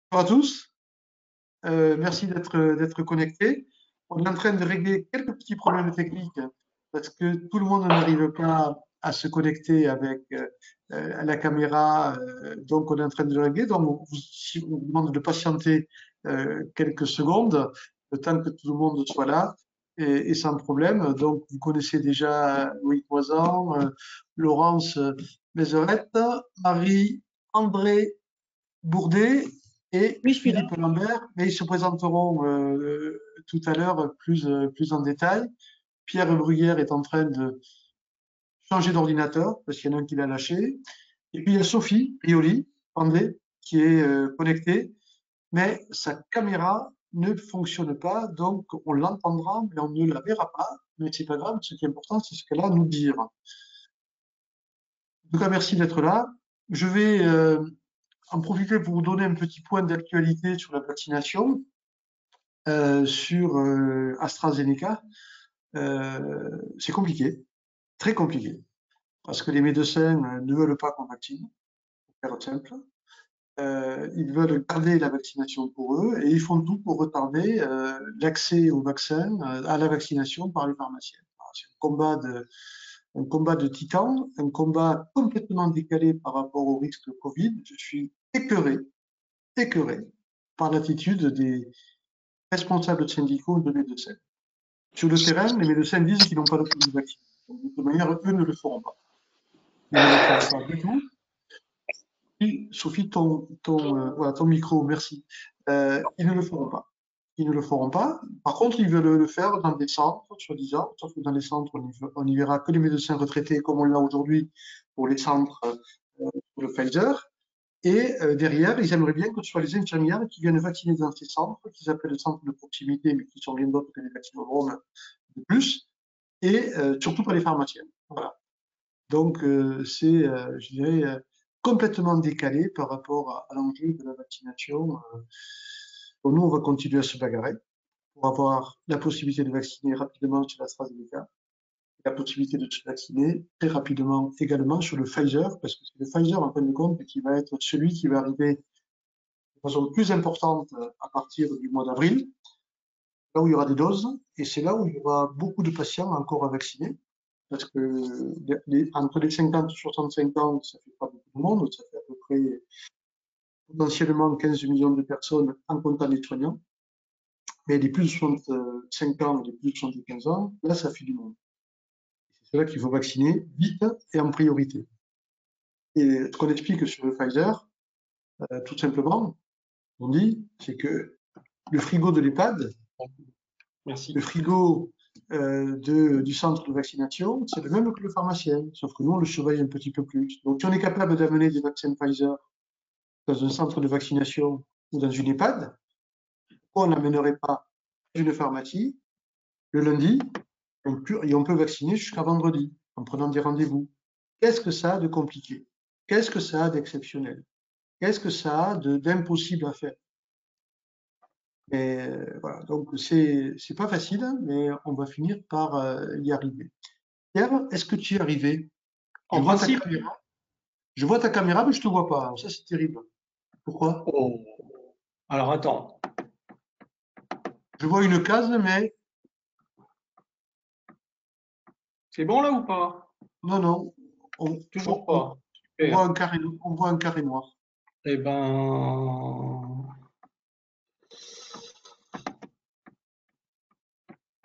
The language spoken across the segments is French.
Bonjour à tous, merci d'être connectés. On est en train de régler quelques petits problèmes techniques parce que tout le monde n'arrive pas à se connecter avec la caméra, donc on est en train de le régler. Donc on vous demande de patienter quelques secondes, le temps que tout le monde soit là et sans problème. Donc vous connaissez déjà Loïc Moisan, Laurence Mézerette, Marie-André Bourdet et Oui, je suis là. Philippe Lambert, mais ils se présenteront tout à l'heure plus en détail. Pierre Bruguière est en train de changer d'ordinateur parce qu'il y en a un qui l'a lâché. Et puis il y a Sophie Rioli, André, qui est connectée, mais sa caméra ne fonctionne pas, donc on l'entendra, mais on ne la verra pas. Mais c'est pas grave, ce qui est important, c'est ce qu'elle a à nous dire. En tout cas, merci d'être là. Je vais en profiter pour vous donner un petit point d'actualité sur la vaccination. Sur AstraZeneca, c'est compliqué, très compliqué, parce que les médecins ne veulent pas qu'on vaccine, pour faire simple. Ils veulent garder la vaccination pour eux et ils font tout pour retarder l'accès au vaccin, à la vaccination par les pharmaciens. C'est un combat de titans, un combat complètement décalé par rapport au risque Covid. Je suis écœuré par l'attitude des responsables syndicaux de médecins. Sur le terrain, les médecins disent qu'ils n'ont pas de produit vaccin. Donc, de toute manière, eux ne le feront pas. Ils ne le feront pas du tout. Et, Sophie, voilà, ton micro, merci. Ils ne le feront pas. Ils ne le feront pas. Par contre, ils veulent le faire dans des centres, soi-disant. Sauf que dans les centres, on n'y verra que les médecins retraités, comme on l'a aujourd'hui pour les centres pour le Pfizer. Et derrière, ils aimeraient bien que ce soit les infirmières qui viennent vacciner dans ces centres, qu'ils appellent les centres de proximité, mais qui sont rien d'autre que des vaccinodromes de plus, et surtout pas les pharmaciens. Voilà. Donc c'est, je dirais, complètement décalé par rapport à l'enjeu de la vaccination. Bon, nous, on va continuer à se bagarrer pour avoir la possibilité de vacciner rapidement sur l'AstraZeneca, la possibilité de se vacciner très rapidement également sur le Pfizer, parce que c'est le Pfizer, en fin de compte, qui va être celui qui va arriver de façon plus importante à partir du mois d'avril, là où il y aura des doses, et c'est là où il y aura beaucoup de patients encore à vacciner. Parce que entre les 50 et 65 ans, ça fait pas beaucoup de monde, ça fait à peu près potentiellement 15 millions de personnes en comptant les soignants. Mais les plus de 65 ans et les plus de 75 ans, là, ça fait du monde. C'est là qu'il faut vacciner vite et en priorité. Et ce qu'on explique sur le Pfizer, tout simplement, on dit, c'est que le frigo de l'EHPAD, le frigo du centre de vaccination, c'est le même que le pharmacien, sauf que nous, on le surveille un petit peu plus. Donc, si on est capable d'amener des vaccins Pfizer dans un centre de vaccination ou dans une EHPAD, pourquoi on n'amènerait pas une pharmacie le lundi et on peut vacciner jusqu'à vendredi en prenant des rendez-vous. Qu'est-ce que ça a de compliqué? Qu'est-ce que ça a d'exceptionnel? Qu'est-ce que ça a d'impossible à faire? Et voilà, donc c'est pas facile, mais on va finir par y arriver. Pierre, est-ce que tu y es arrivé? En principe. Je vois ta caméra, mais je te vois pas. Alors ça, c'est terrible. Pourquoi? Oh. Alors attends. Je vois une case, mais C'est bon là ou pas? non, non. On, Toujours on- pas. on voit Super. on voit un carré noir. Eh ben.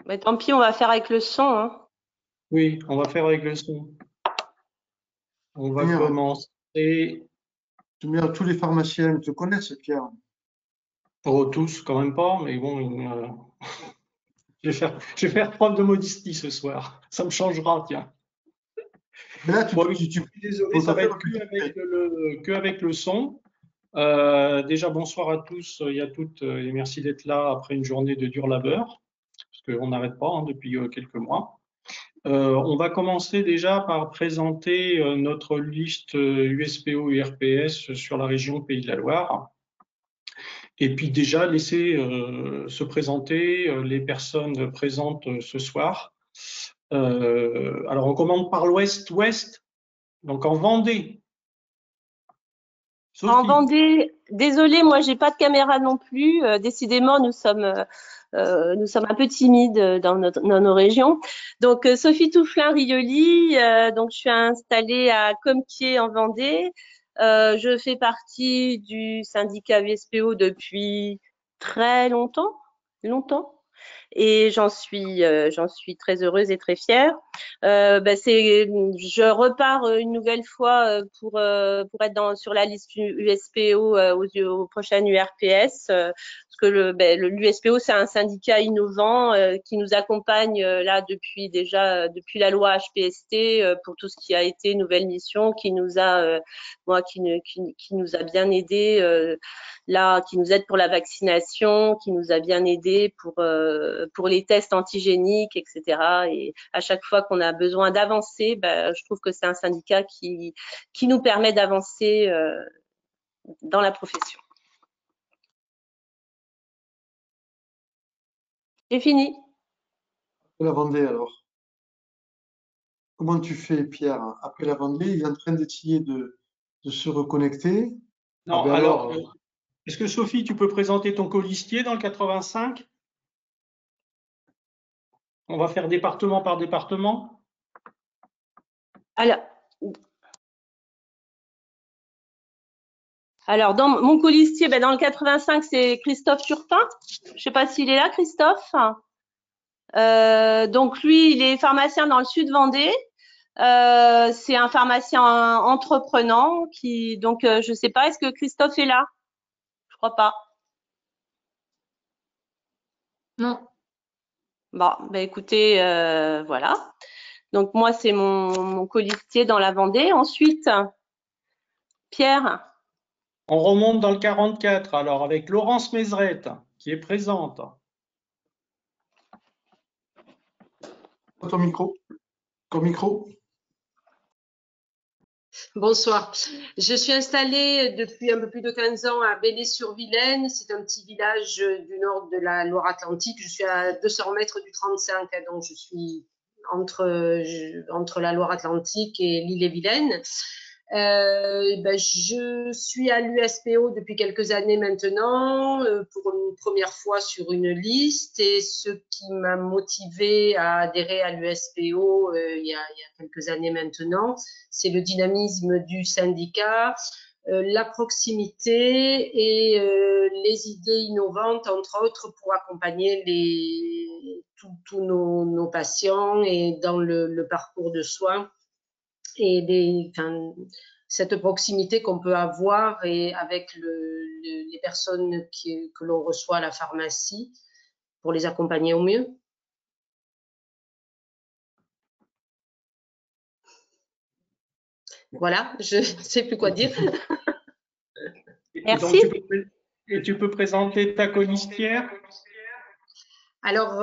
Mais tant pis, on va faire avec le son, hein. Oui, on va faire avec le son. On va Pierre, commencer. tous les pharmaciens te connaissent, Pierre. Oh, tous quand même pas, mais bon, je vais faire preuve de modestie ce soir. Ça me changera, tiens. Mais là, Bon, oui, je tu suis désolé, peux ça pas va faire être un petit trait. que avec le son. Déjà, bonsoir à tous et à toutes, et merci d'être là après une journée de dur labeur, parce qu'on n'arrête pas hein, depuis quelques mois. On va commencer déjà par présenter notre liste USPO et RPS sur la région Pays de la Loire. Et puis déjà laisser se présenter les personnes présentes ce soir. Alors on commence par l'ouest-ouest, donc en Vendée. En Vendée, désolée, moi j'ai pas de caméra non plus. Décidément, nous sommes un peu timides dans nos régions. Donc Sophie Toufflin-Rioli, donc je suis installée à Compiègne en Vendée. Je fais partie du syndicat VSPO depuis très longtemps, longtemps. Et j'en suis très heureuse et très fière. Je repars une nouvelle fois pour être sur la liste USPO aux prochaines URPS. Parce que l'USPO, c'est un syndicat innovant qui nous accompagne là depuis la loi HPST pour tout ce qui a été nouvelle mission, qui nous a bien aidé là, qui nous aide pour la vaccination, qui nous a bien aidé pour les tests antigéniques, etc. Et à chaque fois qu'on a besoin d'avancer, je trouve que c'est un syndicat qui nous permet d'avancer dans la profession. J'ai fini. La Vendée, alors. Comment tu fais, Pierre? Après la Vendée, il est en train d'essayer de se reconnecter. Non, alors, est-ce que Sophie, tu peux présenter ton colistier dans le 85? On va faire département par département. Alors, dans mon colistier, dans le 85, c'est Christophe Turpin. Je ne sais pas s'il est là, Christophe. Donc, lui, il est pharmacien dans le sud Vendée. C'est un pharmacien entreprenant donc, je ne sais pas, est-ce que Christophe est là? Je crois pas. Non. Bon, écoutez, voilà. Donc, moi, c'est mon colistier dans la Vendée. Ensuite, Pierre. On remonte dans le 44, alors, avec Laurence Mézerette, qui est présente. Ton micro. Bonsoir. Je suis installée depuis un peu plus de 15 ans à Belley-sur-Vilaine. C'est un petit village du nord de la Loire-Atlantique. Je suis à 200 mètres du 35, donc je suis entre la Loire-Atlantique et l'île-et-Vilaine. Je suis à l'USPO depuis quelques années maintenant, pour une première fois sur une liste, et ce qui m'a motivée à adhérer à l'USPO il y a quelques années maintenant, c'est le dynamisme du syndicat, la proximité et les idées innovantes, entre autres, pour accompagner tous nos patients et dans le parcours de soins, et cette proximité qu'on peut avoir et avec les personnes que l'on reçoit à la pharmacie pour les accompagner au mieux. Voilà, je ne sais plus quoi dire. Merci. Et tu peux présenter ta colistière? Alors,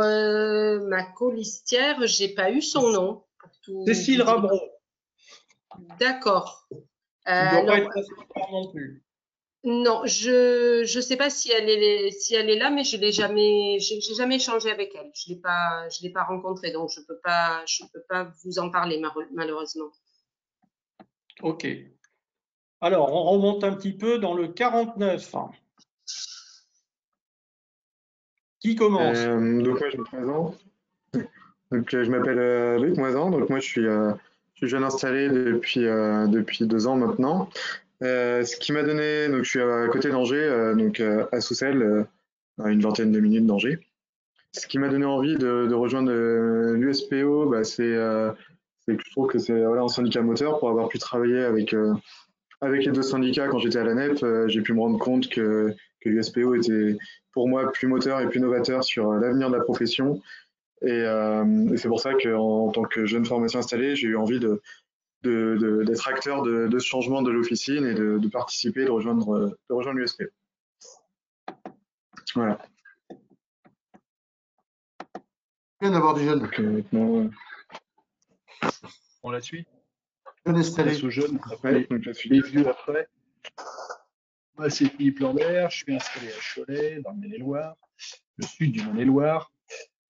ma colistière, je n'ai pas eu son nom. Cécile Rabreau. D'accord. Tu ne dois pas être non plus. Non, je sais pas si elle est là, mais j'ai jamais échangé avec elle. Je l'ai pas rencontrée, donc je peux pas vous en parler malheureusement. Ok. Alors, on remonte un petit peu dans le 49. Qui commence? Donc moi je me présente. Donc je m'appelle Luc Moisan. Donc moi je suis jeune installé depuis 2 ans maintenant. Ce qui m'a donné, donc je suis à côté d'Angers, donc à Soussel, à une vingtaine de minutes d'Angers. Ce qui m'a donné envie de rejoindre l'USPO, c'est que je trouve que c'est un syndicat moteur. Pour avoir pu travailler avec les deux syndicats quand j'étais à la NEP, j'ai pu me rendre compte que l'USPO était pour moi plus moteur et plus novateur sur l'avenir de la profession. Et c'est pour ça qu'en tant que jeune pharmacien installé, j'ai eu envie d'être acteur de ce changement de l'officine et de participer, de rejoindre l'USPO. Voilà. Bien d'avoir des jeunes. On la suit. Jeune installé. Face aux jeunes, Ouais, donc les vieux après. Moi, c'est Philippe Lambert, je suis installé à Cholet, dans le Maine-et-Loire, le sud du Maine-et-Loire,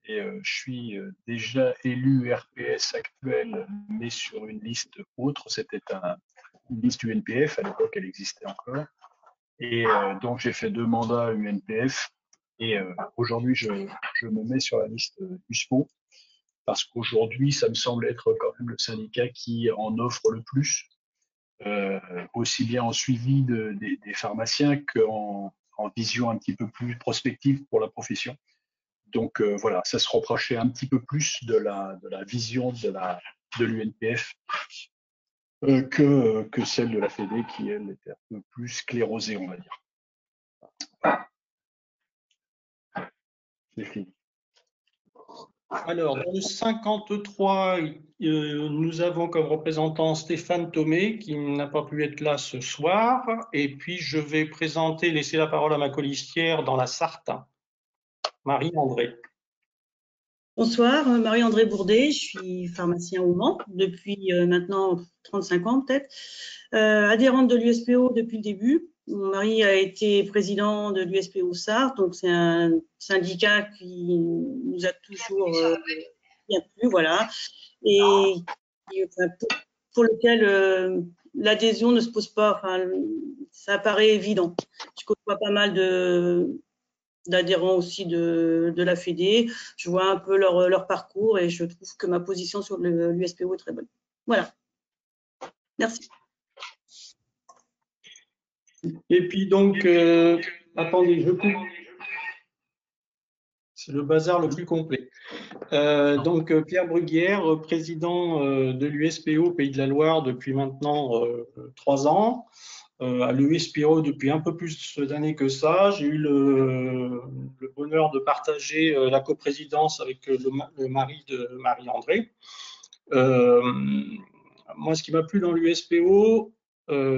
et je suis déjà élu RPS actuel, mais sur une liste autre. C'était une liste UNPF, à l'époque elle existait encore. Et donc, j'ai fait 2 mandats UNPF. Et aujourd'hui, je me mets sur la liste USPO parce qu'aujourd'hui, ça me semble être quand même le syndicat qui en offre le plus, aussi bien en suivi des pharmaciens qu'en vision un petit peu plus prospective pour la profession. Donc voilà, ça se rapprochait un petit peu plus de la vision de l'UNPF que celle de la Fédé qui, elle, était un peu plus sclérosée, on va dire. C'est fini. Alors, dans le 53, nous avons comme représentant Stéphane Thomé, qui n'a pas pu être là ce soir. Et puis, je vais laisser la parole à ma colistière dans la Sarthe, Marie-André. Bonsoir, Marie-André Bourdet, je suis pharmacien au Mans depuis maintenant 35 ans peut-être, adhérente de l'USPO depuis le début. Mon mari a été président de l'USPO Sarthe, donc c'est un syndicat qui nous a toujours bien plu, voilà, et pour lequel l'adhésion ne se pose pas, enfin, ça paraît évident. Je côtoie pas mal d'adhérents aussi de la Fédé. Je vois un peu leur parcours et je trouve que ma position sur l'USPO est très bonne. Voilà. Merci. Et puis donc, attendez, je coupe. C'est le bazar le plus complet. Donc, Pierre Bruguière, président de l'USPO Pays de la Loire depuis maintenant 3 ans. À l'USPO depuis un peu plus d'années que ça. J'ai eu le bonheur de partager la coprésidence avec le mari de Marie-André. Moi, ce qui m'a plu dans l'USPO,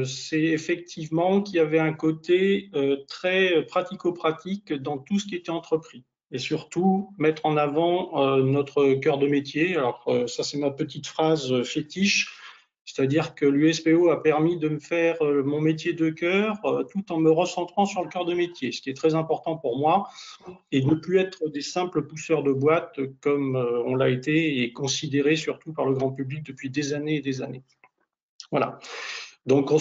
c'est effectivement qu'il y avait un côté très pratico-pratique dans tout ce qui était entrepris. Et surtout, mettre en avant notre cœur de métier. Alors, ça, c'est ma petite phrase fétiche. C'est-à-dire que l'USPO a permis de me faire mon métier de cœur tout en me recentrant sur le cœur de métier, ce qui est très important pour moi, et ne plus être des simples pousseurs de boîte comme on l'a été et considéré surtout par le grand public depuis des années et des années. Voilà. Donc,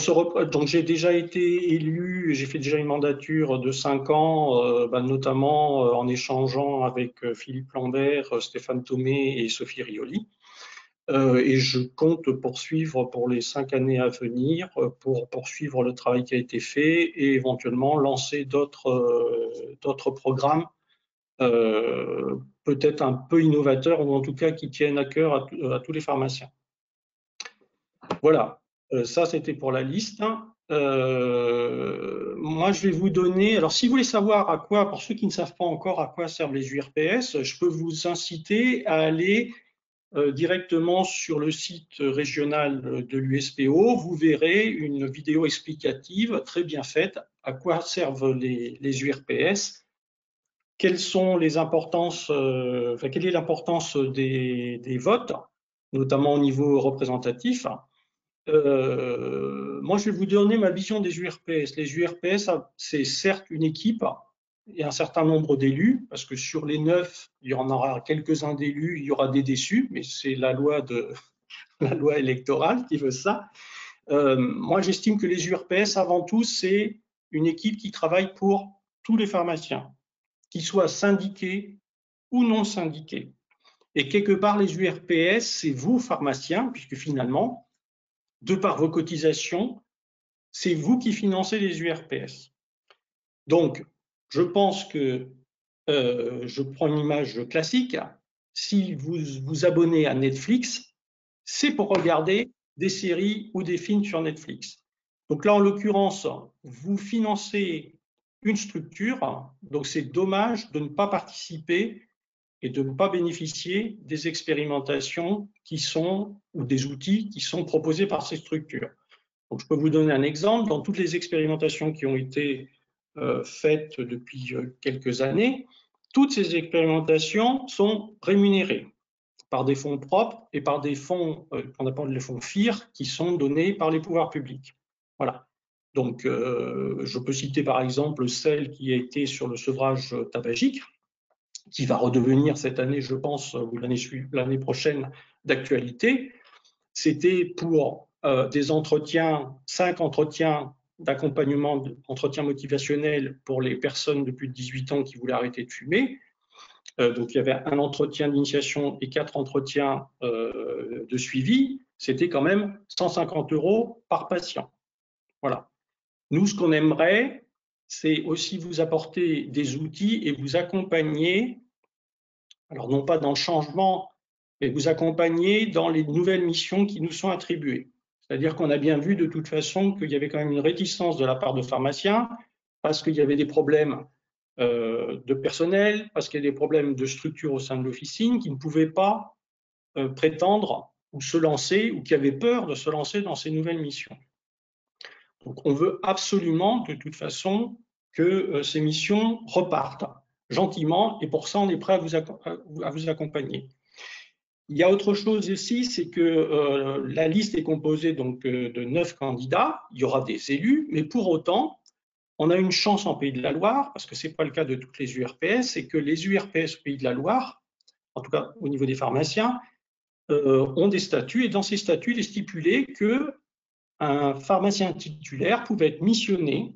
j'ai déjà été élu, j'ai fait déjà une mandature de 5 ans, notamment en échangeant avec Philippe Lambert, Stéphane Thomé et Sophie Rioli. Et je compte poursuivre pour les 5 années à venir, pour poursuivre le travail qui a été fait et éventuellement lancer d'autres programmes, peut-être un peu innovateurs ou en tout cas qui tiennent à cœur à tous les pharmaciens. Voilà, ça c'était pour la liste. Moi, je vais vous donner, alors si vous voulez savoir pour ceux qui ne savent pas encore à quoi servent les URPS, je peux vous inciter à aller directement sur le site régional de l'USPO, vous verrez une vidéo explicative très bien faite à quoi servent les URPS, quelles sont les importances, quelle est l'importance des votes, notamment au niveau représentatif. Moi, je vais vous donner ma vision des URPS. Les URPS, c'est certes une équipe et un certain nombre d'élus, parce que sur les 9, il y en aura quelques-uns d'élus, il y aura des déçus, mais c'est la loi électorale qui veut ça. Moi, j'estime que les URPS, avant tout, c'est une équipe qui travaille pour tous les pharmaciens, qu'ils soient syndiqués ou non syndiqués. Et quelque part, les URPS, c'est vous, pharmaciens, puisque finalement, de par vos cotisations, c'est vous qui financez les URPS. Donc, je pense que, je prends une image classique, si vous vous abonnez à Netflix, c'est pour regarder des séries ou des films sur Netflix. Donc là, en l'occurrence, vous financez une structure, donc c'est dommage de ne pas participer et de ne pas bénéficier des expérimentations ou des outils qui sont proposés par ces structures. Donc, je peux vous donner un exemple. Dans toutes les expérimentations qui ont été faites depuis quelques années, toutes ces expérimentations sont rémunérées par des fonds propres et par des fonds qu'on appelle les fonds FIR qui sont donnés par les pouvoirs publics. Voilà. Donc, je peux citer par exemple celle qui a été sur le sevrage tabagique, qui va redevenir cette année, je pense, ou l'année prochaine, d'actualité. C'était pour des entretiens, 5 entretiens d'accompagnement, d'entretien motivationnel pour les personnes de plus de 18 ans qui voulaient arrêter de fumer. Donc, il y avait un entretien d'initiation et 4 entretiens de suivi. C'était quand même 150 € par patient. Voilà. Nous, ce qu'on aimerait, c'est aussi vous apporter des outils et vous accompagner, alors non pas dans le changement, mais vous accompagner dans les nouvelles missions qui nous sont attribuées. C'est-à-dire qu'on a bien vu de toute façon qu'il y avait quand même une réticence de la part de pharmaciens parce qu'il y avait des problèmes de personnel, parce qu'il y a des problèmes de structure au sein de l'officine qui ne pouvaient pas prétendre ou se lancer ou qui avaient peur de se lancer dans ces nouvelles missions. Donc on veut absolument de toute façon que ces missions repartent gentiment et pour ça on est prêt à vous accompagner. Il y a autre chose aussi, c'est que la liste est composée donc de 9 candidats, il y aura des élus, mais pour autant, on a une chance en Pays de la Loire, parce que ce n'est pas le cas de toutes les URPS, c'est que les URPS au Pays de la Loire, en tout cas au niveau des pharmaciens, ont des statuts, et dans ces statuts, il est stipulé qu'un pharmacien titulaire pouvait être missionné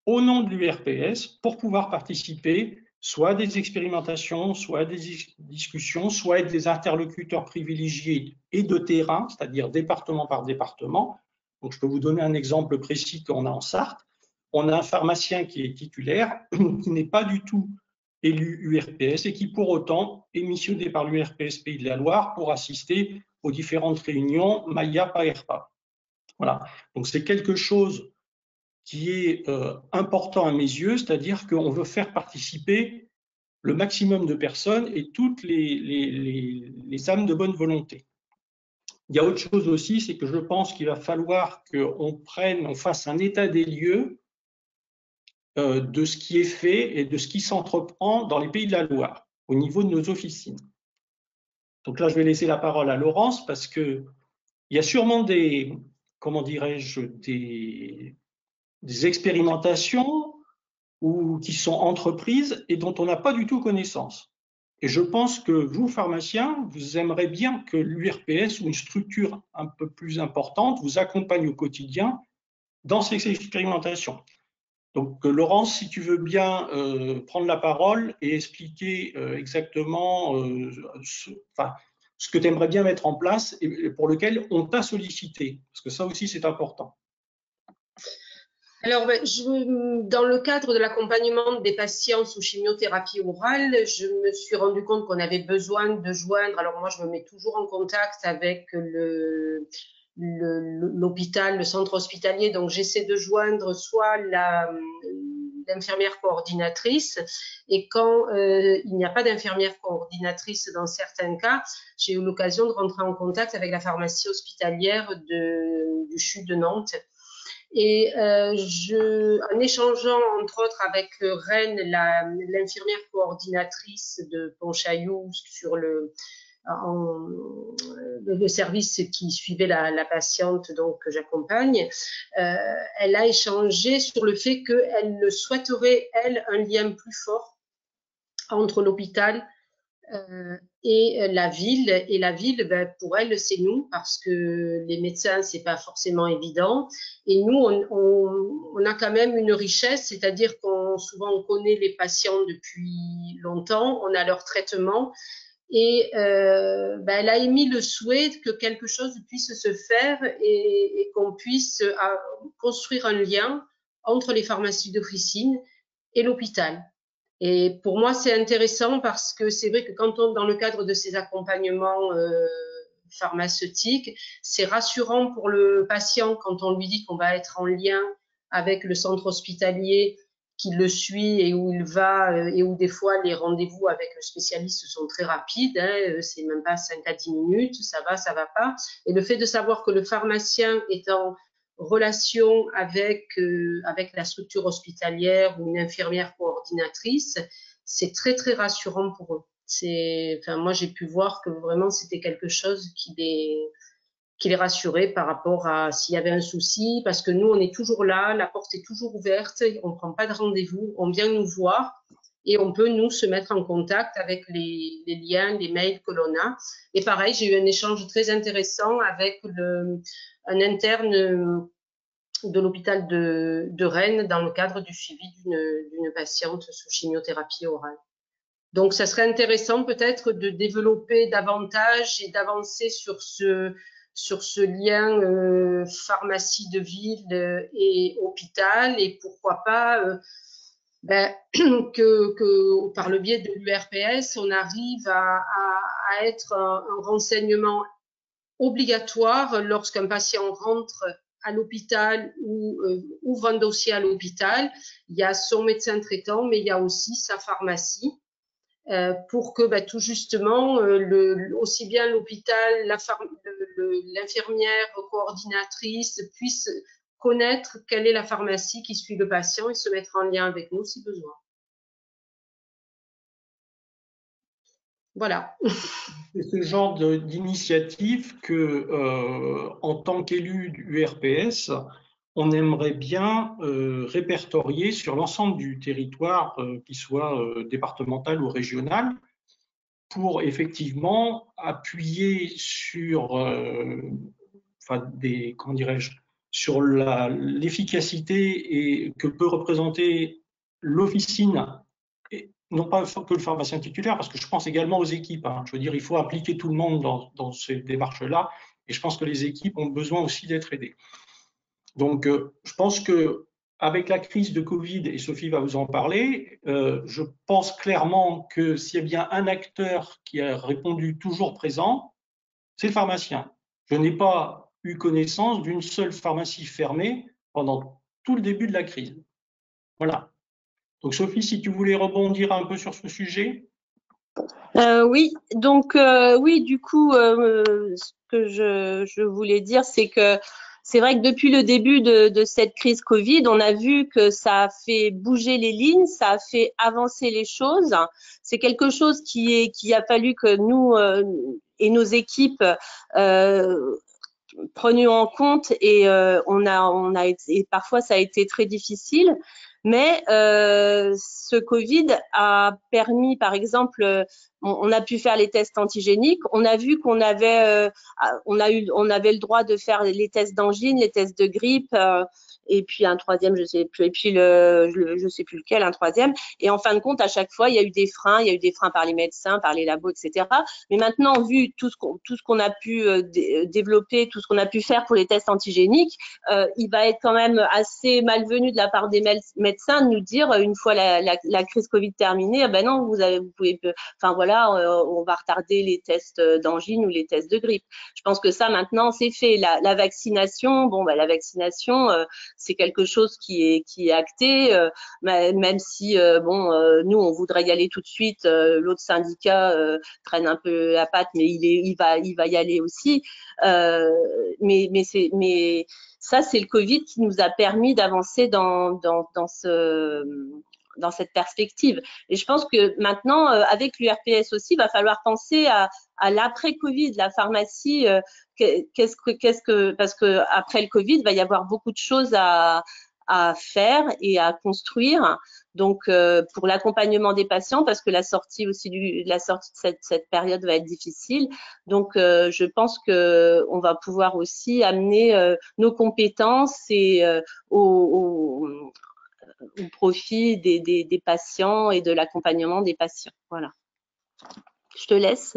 au nom de l'URPS pour pouvoir participer soit à des expérimentations, soit à des discussions, soit être des interlocuteurs privilégiés et de terrain, c'est-à-dire département par département. Donc, je peux vous donner un exemple précis qu'on a en Sarthe. On a un pharmacien qui est titulaire, qui n'est pas du tout élu URPS et qui pour autant est missionné par l'URPS Pays de la Loire pour assister aux différentes réunions MAIA-PAERPA. Voilà, donc c'est quelque chose qui est important à mes yeux, c'est-à-dire qu'on veut faire participer le maximum de personnes et toutes les âmes de bonne volonté. Il y a autre chose aussi, c'est que je pense qu'il va falloir qu'on fasse un état des lieux de ce qui est fait et de ce qui s'entreprend dans les Pays de la Loire, au niveau de nos officines. Donc là, je vais laisser la parole à Laurence parce qu'il y a sûrement des, comment dirais-je, des expérimentations qui sont entreprises et dont on n'a pas du tout connaissance. Et je pense que vous, pharmaciens, vous aimeriez bien que l'URPS ou une structure un peu plus importante vous accompagne au quotidien dans ces expérimentations. Donc, Laurence, si tu veux bien prendre la parole et expliquer exactement ce que tu aimerais bien mettre en place et pour lequel on t'a sollicité, parce que ça aussi, c'est important. Alors, dans le cadre de l'accompagnement des patients sous chimiothérapie orale, je me suis rendu compte qu'on avait besoin de joindre, alors moi je me mets toujours en contact avec l'hôpital, le centre hospitalier, donc j'essaie de joindre soit l'infirmière coordinatrice, et quand il n'y a pas d'infirmière coordinatrice dans certains cas, j'ai eu l'occasion de rentrer en contact avec la pharmacie hospitalière du CHU de Nantes. Et en échangeant entre autres avec Rennes, l'infirmière coordinatrice de Pontchaillou sur le service qui suivait la patiente donc, que j'accompagne, elle a échangé sur le fait qu'elle souhaiterait, elle, un lien plus fort entre l'hôpital et la ville. Et la ville, pour elle, c'est nous, parce que les médecins, c'est pas forcément évident. Et nous, on a quand même une richesse, c'est-à-dire qu'on souvent on connaît les patients depuis longtemps, on a leur traitement. Et elle a émis le souhait que quelque chose puisse se faire et qu'on puisse construire un lien entre les pharmacies d'officine et l'hôpital. Et pour moi, c'est intéressant parce que c'est vrai que quand dans le cadre de ces accompagnements pharmaceutiques, c'est rassurant pour le patient quand on lui dit qu'on va être en lien avec le centre hospitalier qui le suit et où il va et où des fois les rendez-vous avec le spécialiste sont très rapides, hein, c'est même pas 5 à 10 minutes, ça va pas. Et le fait de savoir que le pharmacien est en relation avec la structure hospitalière ou une infirmière coordinatrice, c'est très très rassurant pour eux. Moi j'ai pu voir que vraiment c'était quelque chose qui les rassurait par rapport à s'il y avait un souci, parce que nous on est toujours là, la porte est toujours ouverte, on ne prend pas de rendez-vous, on vient nous voir et on peut nous se mettre en contact avec les liens, les mails que l'on a. Et pareil, j'ai eu un échange très intéressant avec un interne l'hôpital de Rennes dans le cadre du suivi d'une patiente sous chimiothérapie orale. Donc, ça serait intéressant peut-être de développer davantage et d'avancer sur ce lien pharmacie de ville et hôpital, et pourquoi pas que par le biais de l'URPS, on arrive à être un renseignement obligatoire lorsqu'un patient rentre à l'hôpital ou ouvre un dossier à l'hôpital. Il y a son médecin traitant, mais il y a aussi sa pharmacie. Pour que tout justement, aussi bien l'hôpital, l'infirmière coordinatrice puisse connaître quelle est la pharmacie qui suit le patient et se mettre en lien avec nous si besoin. Voilà. C'est ce genre d'initiative que, en tant qu'élu du RPS, on aimerait bien répertorier sur l'ensemble du territoire, qu'il soit départemental ou régional, pour effectivement appuyer sur, comment dirais-je, sur l'efficacité que peut représenter l'officine, non pas que le pharmacien titulaire, parce que je pense également aux équipes. Je veux dire, il faut impliquer tout le monde dans ces démarches-là, et je pense que les équipes ont besoin aussi d'être aidées. Donc, je pense que avec la crise de Covid, et Sophie va vous en parler, je pense clairement que s'il y a bien un acteur qui a répondu toujours présent, c'est le pharmacien. Je n'ai pas eu connaissance d'une seule pharmacie fermée pendant tout le début de la crise. Voilà. Donc Sophie, si tu voulais rebondir un peu sur ce sujet. Oui, donc oui, du coup, ce que je voulais dire, c'est que c'est vrai que depuis le début de cette crise Covid, on a vu que ça a fait bouger les lignes, ça a fait avancer les choses. C'est quelque chose qui a fallu que nous et nos équipes prenions en compte, et et parfois ça a été très difficile. Mais ce Covid a permis, par exemple, on a pu faire les tests antigéniques. On a vu qu'on avait, on avait le droit de faire les tests d'angine, les tests de grippe, et puis un troisième, je sais plus, et puis je sais plus lequel, un troisième. Et en fin de compte, à chaque fois, il y a eu des freins par les médecins, par les labos, etc. Mais maintenant, vu tout ce qu'on a pu développer, tout ce qu'on a pu faire pour les tests antigéniques, il va être quand même assez malvenu de la part des médecins de nous dire, une fois la crise Covid terminée, ben non, vous pouvez, enfin voilà, on va retarder les tests d'angine ou les tests de grippe. Je pense que ça, maintenant, c'est fait. La vaccination, bon, la vaccination, c'est quelque chose qui est acté, même si, nous, on voudrait y aller tout de suite. L'autre syndicat traîne un peu la patte, mais il va y aller aussi. Mais ça, c'est le Covid qui nous a permis d'avancer dans cette perspective. Et je pense que maintenant, avec l'URPS aussi, il va falloir penser à l'après-Covid, la pharmacie. Parce que après le Covid, il va y avoir beaucoup de choses à faire et à construire. Donc, pour l'accompagnement des patients, parce que la sortie de cette période va être difficile. Donc, je pense que on va pouvoir aussi amener nos compétences et au profit des patients et de l'accompagnement des patients. Voilà. Je te laisse,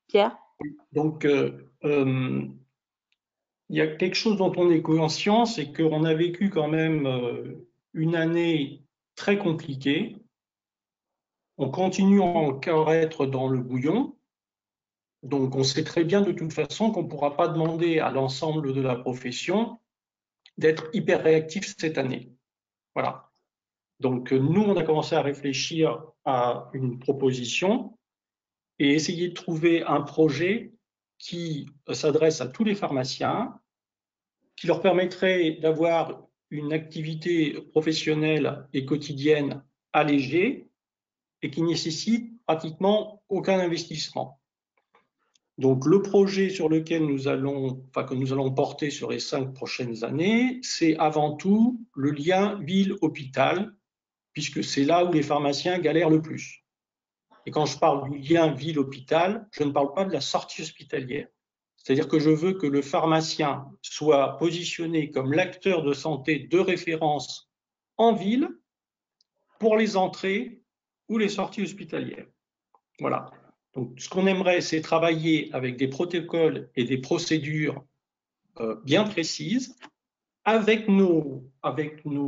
Pierre. Donc, il y a quelque chose dont on est conscient, c'est qu'on a vécu quand même une année très compliquée. On continue encore à être dans le bouillon. Donc, on sait très bien de toute façon qu'on ne pourra pas demander à l'ensemble de la profession d'être hyper réactif cette année. Voilà. Donc, nous, on a commencé à réfléchir à une proposition et essayer de trouver un projet qui s'adresse à tous les pharmaciens, qui leur permettrait d'avoir une activité professionnelle et quotidienne allégée et qui nécessite pratiquement aucun investissement. Donc, le projet sur lequel que nous allons porter sur les 5 prochaines années, c'est avant tout le lien ville-hôpital, puisque c'est là où les pharmaciens galèrent le plus. Et quand je parle du lien ville-hôpital, je ne parle pas de la sortie hospitalière. C'est-à-dire que je veux que le pharmacien soit positionné comme l'acteur de santé de référence en ville pour les entrées ou les sorties hospitalières. Voilà. Donc, ce qu'on aimerait, c'est travailler avec des protocoles et des procédures bien précises avec nos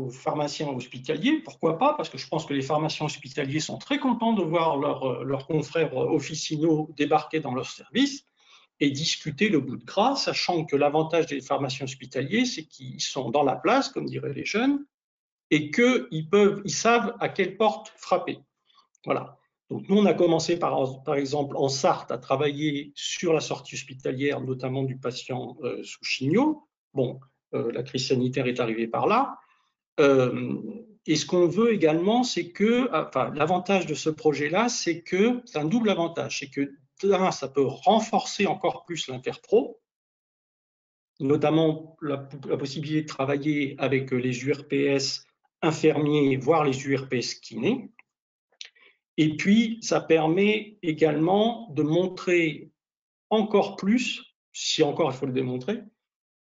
pharmaciens hospitaliers. Pourquoi pas? Parce que je pense que les pharmaciens hospitaliers sont très contents de voir leurs confrères officinaux débarquer dans leur service et discuter le bout de gras, sachant que l'avantage des pharmaciens hospitaliers, c'est qu'ils sont dans la place, comme diraient les jeunes, et qu'ils savent à quelle porte frapper. Voilà. Donc nous, on a commencé par exemple en Sarthe à travailler sur la sortie hospitalière, notamment du patient sous chimio. Bon, la crise sanitaire est arrivée par là. Et ce qu'on veut également, c'est que, enfin, l'avantage de ce projet-là, c'est que c'est un double avantage, c'est que ça peut renforcer encore plus l'interpro, notamment la possibilité de travailler avec les URPS infirmiers, voire les URPS kinés. Et puis, ça permet également de montrer encore plus, si encore il faut le démontrer,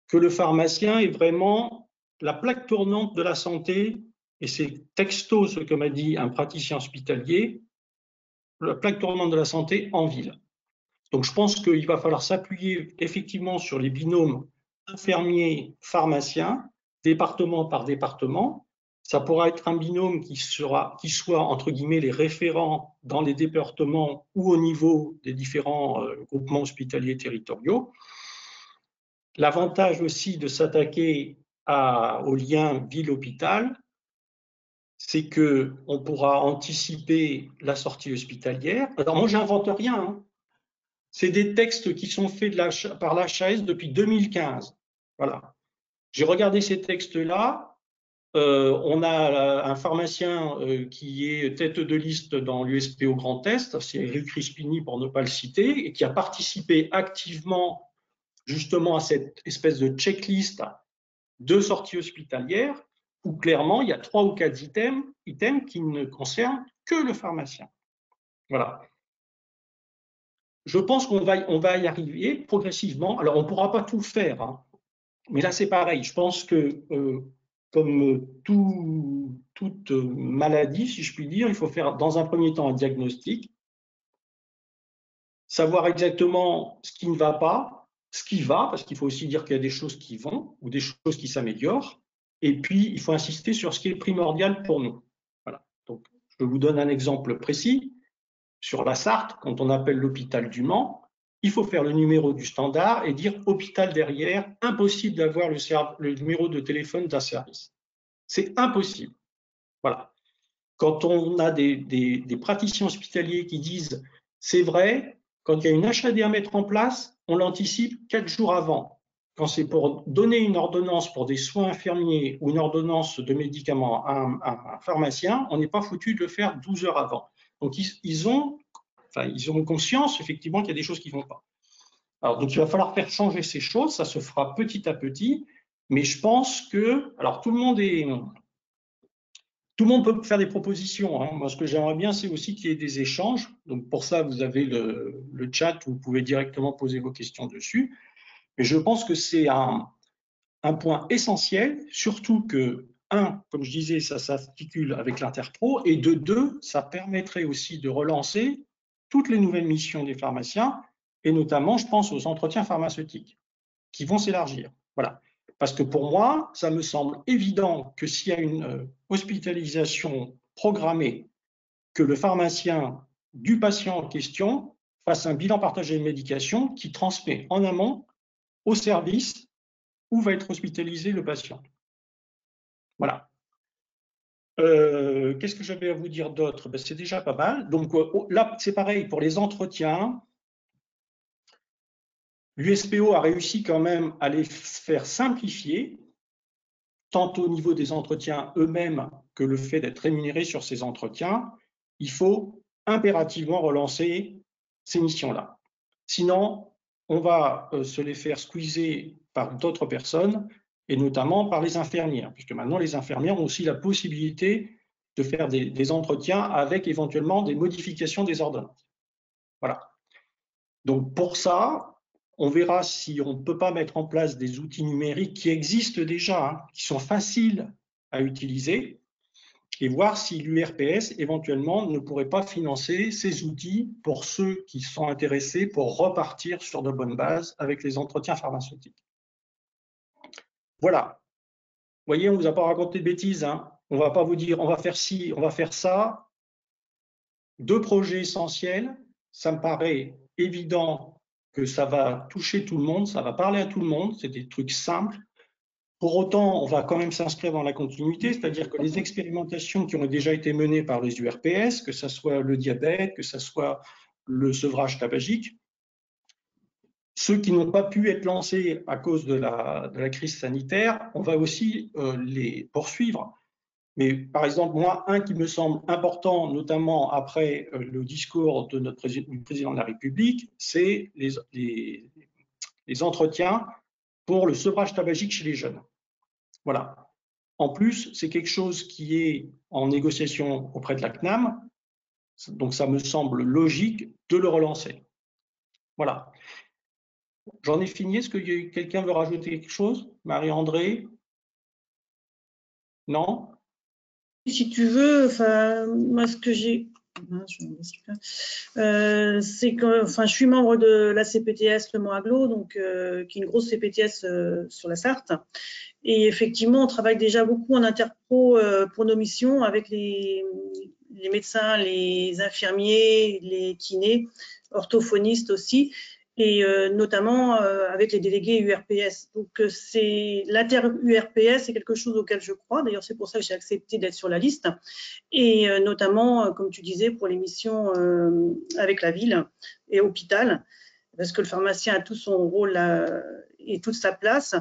que le pharmacien est vraiment la plaque tournante de la santé, et c'est texto ce que m'a dit un praticien hospitalier, la plaque tournante de la santé en ville. Donc je pense qu'il va falloir s'appuyer effectivement sur les binômes infirmiers-pharmaciens, département par département. Ça pourra être un binôme qui soit entre guillemets les référents dans les départements ou au niveau des différents groupements hospitaliers territoriaux. L'avantage aussi de s'attaquer au lien ville-hôpital, c'est qu'on pourra anticiper la sortie hospitalière. Alors moi, j'invente rien, hein. C'est des textes qui sont faits par l'HAS depuis 2015. Voilà. J'ai regardé ces textes-là. On a un pharmacien qui est tête de liste dans l'USPO Grand Est, c'est Eric Crispini pour ne pas le citer, et qui a participé activement justement à cette espèce de checklist de sortie hospitalière, où clairement il y a 3 ou 4 items qui ne concernent que le pharmacien. Voilà. Je pense qu'on va y arriver progressivement. Alors, on ne pourra pas tout faire, hein. Mais là, c'est pareil. Je pense que, comme toute maladie, si je puis dire, il faut faire dans un premier temps un diagnostic, savoir exactement ce qui ne va pas, ce qui va, parce qu'il faut aussi dire qu'il y a des choses qui vont ou des choses qui s'améliorent. Et puis, il faut insister sur ce qui est primordial pour nous. Voilà. Donc, je vous donne un exemple précis. Sur la Sarthe, quand on appelle l'hôpital du Mans, il faut faire le numéro du standard et dire hôpital derrière, impossible d'avoir le numéro de téléphone d'un service. C'est impossible. Voilà. Quand on a des praticiens hospitaliers qui disent c'est vrai, quand il y a une HAD à mettre en place, on l'anticipe 4 jours avant. Quand c'est pour donner une ordonnance pour des soins infirmiers ou une ordonnance de médicaments à un pharmacien, on n'est pas foutu de le faire 12 heures avant. Donc, ils ont conscience, effectivement, qu'il y a des choses qui ne vont pas. Alors, donc, il va falloir faire changer ces choses. Ça se fera petit à petit. Mais je pense que… Alors, tout le monde peut faire des propositions, hein. Moi, ce que j'aimerais bien, c'est aussi qu'il y ait des échanges. Donc, pour ça, vous avez le chat où vous pouvez directement poser vos questions dessus. Mais je pense que c'est un point essentiel, surtout que, comme je disais, ça s'articule avec l'Interpro, et de 2, ça permettrait aussi de relancer toutes les nouvelles missions des pharmaciens, et notamment, je pense aux entretiens pharmaceutiques, qui vont s'élargir. Voilà. Parce que pour moi, ça me semble évident que s'il y a une hospitalisation programmée, que le pharmacien du patient en question fasse un bilan partagé de médication qui transmet en amont au service où va être hospitalisé le patient. Voilà. Qu'est-ce que j'avais à vous dire d'autre? Ben, c'est déjà pas mal. Donc là, c'est pareil pour les entretiens. L'USPO a réussi quand même à les faire simplifier, tant au niveau des entretiens eux-mêmes que le fait d'être rémunéré sur ces entretiens. Il faut impérativement relancer ces missions-là. Sinon, on va se les faire squeezer par d'autres personnes, et notamment par les infirmières, puisque maintenant les infirmières ont aussi la possibilité de faire des entretiens avec éventuellement des modifications des ordonnances. Voilà. Donc pour ça, on verra si on ne peut pas mettre en place des outils numériques qui existent déjà, hein, qui sont faciles à utiliser, et voir si l'URPS éventuellement ne pourrait pas financer ces outils pour ceux qui sont intéressés pour repartir sur de bonnes bases avec les entretiens pharmaceutiques. Voilà. Vous voyez, on ne vous a pas raconté de bêtises, hein. On ne va pas vous dire on va faire ci, on va faire ça. 2 projets essentiels, ça me paraît évident que ça va toucher tout le monde, ça va parler à tout le monde, c'est des trucs simples. Pour autant, on va quand même s'inscrire dans la continuité, c'est-à-dire que les expérimentations qui ont déjà été menées par les URPS, que ce soit le diabète, que ce soit le sevrage tabagique, ceux qui n'ont pas pu être lancés à cause de la crise sanitaire, on va aussi les poursuivre. Mais par exemple, moi, un qui me semble important, notamment après le discours de notre président de la République, c'est les entretiens pour le sevrage tabagique chez les jeunes. Voilà. En plus, c'est quelque chose qui est en négociation auprès de la CNAM, donc ça me semble logique de le relancer. Voilà. J'en ai fini. Est-ce que quelqu'un veut rajouter quelque chose? Marie-André? Non? Si tu veux, enfin, moi, ce que j'ai, c'est que, enfin, je suis membre de la CPTS Le Mans Aglo, donc, qui est une grosse CPTS sur la Sarthe. Et effectivement, on travaille déjà beaucoup en interpro pour nos missions avec les médecins, les infirmiers, les kinés, orthophonistes aussi, et notamment avec les délégués URPS. Donc, c'est l'inter-URPS, c'est quelque chose auquel je crois. D'ailleurs, c'est pour ça que j'ai accepté d'être sur la liste. Et notamment, comme tu disais, pour les missions avec la ville et hôpital, parce que le pharmacien a tout son rôle et toute sa place.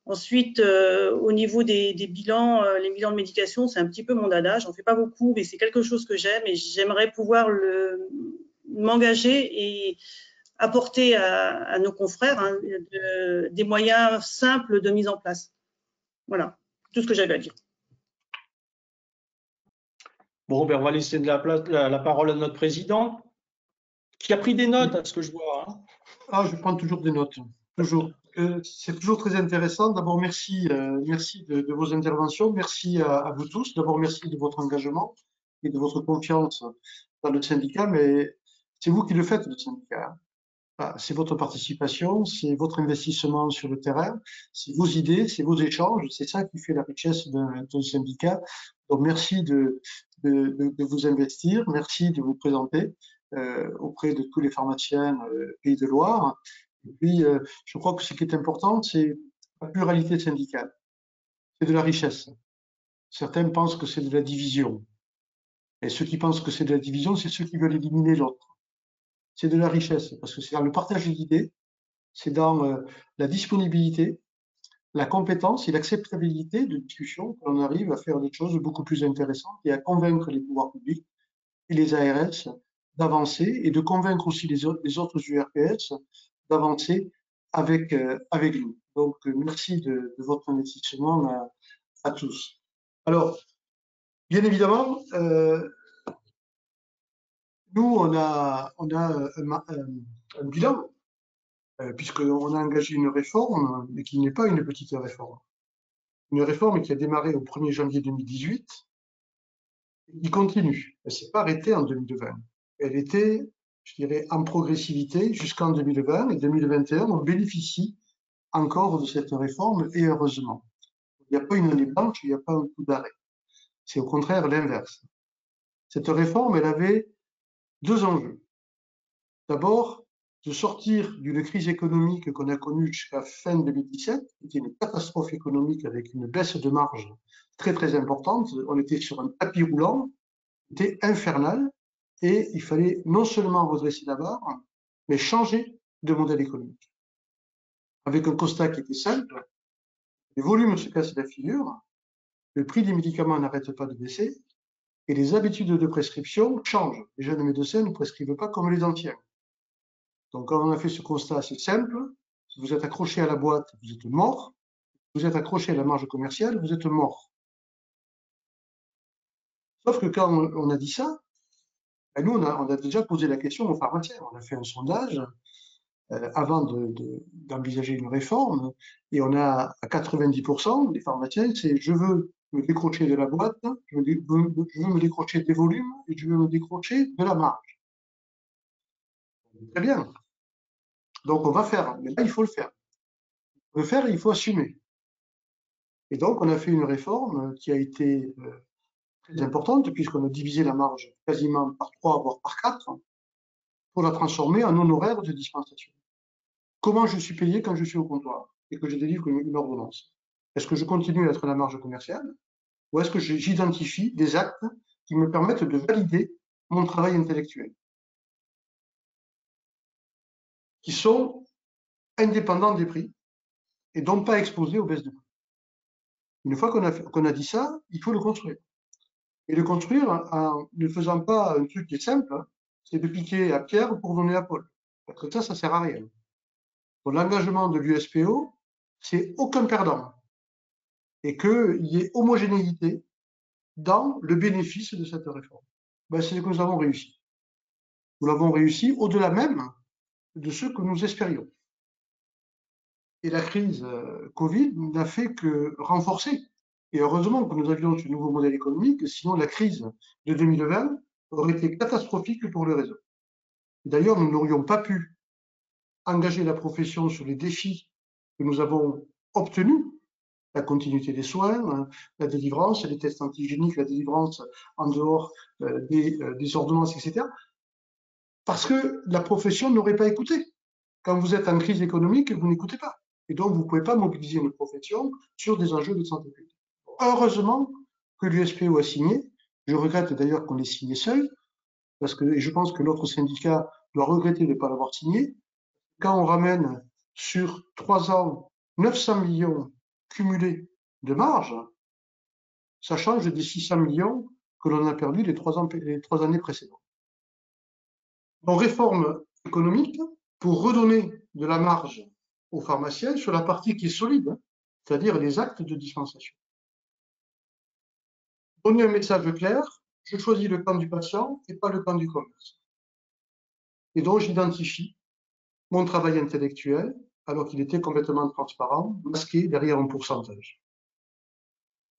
Ensuite, au niveau des bilans, les bilans de médication, c'est un petit peu mon dada. J'en fais pas beaucoup, mais c'est quelque chose que j'aime et j'aimerais pouvoir m'engager et apporter à nos confrères hein, des moyens simples de mise en place. Voilà, tout ce que j'avais à dire. Bon, ben on va laisser de la parole à notre président, qui a pris des notes, à ce que je vois. Hein. Ah, je prends toujours des notes, toujours. C'est toujours très intéressant. D'abord, merci, merci de vos interventions. Merci à vous tous. D'abord, merci de votre engagement et de votre confiance dans le syndicat, mais c'est vous qui le faites, le syndicat. Hein. Voilà, c'est votre participation, c'est votre investissement sur le terrain, c'est vos idées, c'est vos échanges. C'est ça qui fait la richesse d'un syndicat. Donc, merci de vous investir. Merci de vous présenter auprès de tous les pharmaciens Pays de Loire. Et puis, je crois que ce qui est important, c'est la pluralité syndicale. C'est de la richesse. Certains pensent que c'est de la division. Et ceux qui pensent que c'est de la division, c'est ceux qui veulent éliminer l'autre. C'est de la richesse, parce que c'est dans le partage d'idées, c'est dans la disponibilité, la compétence et l'acceptabilité de discussion qu'on arrive à faire des choses beaucoup plus intéressantes et à convaincre les pouvoirs publics et les ARS d'avancer et de convaincre aussi les autres URPS d'avancer avec nous. Donc, merci de votre investissement à tous. Alors, bien évidemment, nous, on a un bilan, puisqu'on a engagé une réforme, mais qui n'est pas une petite réforme. Une réforme qui a démarré au 1er janvier 2018 et qui continue. Elle ne s'est pas arrêtée en 2020. Elle était, je dirais, en progressivité jusqu'en 2020 et 2021, on bénéficie encore de cette réforme et heureusement. Il n'y a pas une année blanche, il n'y a pas un coup d'arrêt. C'est au contraire l'inverse. Cette réforme, elle avait 2 enjeux. D'abord, de sortir d'une crise économique qu'on a connue jusqu'à fin 2017, qui était une catastrophe économique avec une baisse de marge très très importante. On était sur un tapis roulant, c'était infernal, et il fallait non seulement redresser la barre, mais changer de modèle économique. Avec un constat qui était simple, les volumes se cassent la figure, le prix des médicaments n'arrête pas de baisser, et les habitudes de prescription changent. Les jeunes médecins ne prescrivent pas comme les anciens. Donc, quand on a fait ce constat assez simple, si vous êtes accroché à la boîte, vous êtes mort. Si vous êtes accroché à la marge commerciale, vous êtes mort. Sauf que quand on a dit ça, ben nous, on a déjà posé la question aux pharmaciens. On a fait un sondage. avant d'envisager une réforme, et on a à 90% des pharmaciens, c'est je veux me décrocher de la boîte, je veux me décrocher des volumes et je veux me décrocher de la marge. Très bien. Donc on va faire, mais là il faut le faire. Pour le faire, il faut assumer. Et donc on a fait une réforme qui a été très importante puisqu'on a divisé la marge quasiment par 3, voire par 4, pour la transformer en honoraire de dispensation. Comment je suis payé quand je suis au comptoir et que je délivre une ordonnance? Est-ce que je continue à être la marge commerciale ou est-ce que j'identifie des actes qui me permettent de valider mon travail intellectuel, qui sont indépendants des prix et donc pas exposés aux baisses de prix? Une fois qu'on a dit ça, il faut le construire. Et le construire en ne faisant pas un truc qui est simple, c'est de piquer à Pierre pour donner à Paul. Parce que ça sert à rien. Donc l'engagement de l'USPO, c'est aucun perdant. Et qu'il y ait homogénéité dans le bénéfice de cette réforme. Ben, c'est ce que nous avons réussi. Nous l'avons réussi au-delà même de ce que nous espérions. Et la crise Covid n'a fait que renforcer. Et heureusement que nous avions ce nouveau modèle économique, sinon la crise de 2020 aurait été catastrophique pour le réseau. D'ailleurs, nous n'aurions pas pu engager la profession sur les défis que nous avons obtenus, la continuité des soins, la délivrance, les tests antigéniques, la délivrance en dehors des ordonnances, etc. Parce que la profession n'aurait pas écouté. Quand vous êtes en crise économique, vous n'écoutez pas. Et donc, vous ne pouvez pas mobiliser une profession sur des enjeux de santé publique. Heureusement que l'USPO a signé. Je regrette d'ailleurs qu'on ait signé seul, parce que, et je pense que l'autre syndicat doit regretter de ne pas l'avoir signé. Quand on ramène sur 3 ans 900 millions cumulés de marge, ça change des 600 millions que l'on a perdus les 3 années précédentes. Donc, réforme économique pour redonner de la marge aux pharmaciens sur la partie qui est solide, c'est-à-dire les actes de dispensation. Donner un message clair, je choisis le camp du patient et pas le camp du commerce. Et donc, j'identifie mon travail intellectuel, alors qu'il était complètement transparent, masqué derrière un pourcentage.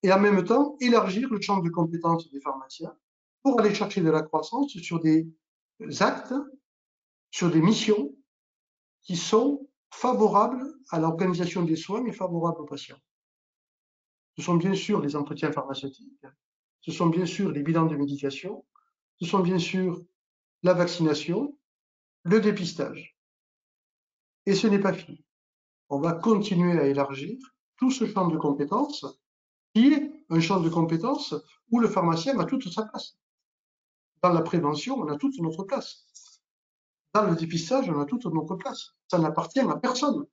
Et en même temps, élargir le champ de compétences des pharmaciens pour aller chercher de la croissance sur des actes, sur des missions qui sont favorables à l'organisation des soins et favorables aux patients. Ce sont bien sûr les entretiens pharmaceutiques, ce sont bien sûr les bilans de médication, ce sont bien sûr la vaccination, le dépistage. Et ce n'est pas fini. On va continuer à élargir tout ce champ de compétences qui est un champ de compétences où le pharmacien a toute sa place. Dans la prévention, on a toute notre place. Dans le dépistage, on a toute notre place. Ça n'appartient à personne.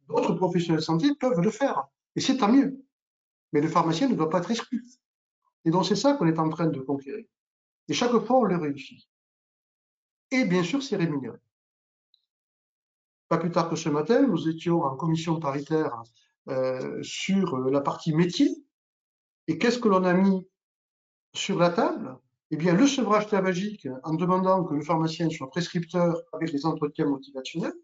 D'autres professionnels de santé peuvent le faire. Et c'est tant mieux. Mais le pharmacien ne doit pas être exclu. Et donc, c'est ça qu'on est en train de conquérir. Et chaque fois, on le réussit. Et bien sûr, c'est rémunéré. Pas plus tard que ce matin, nous étions en commission paritaire sur la partie métier. Et qu'est-ce que l'on a mis sur la table? Eh bien, le sevrage tabagique en demandant que le pharmacien soit prescripteur avec les entretiens motivationnels.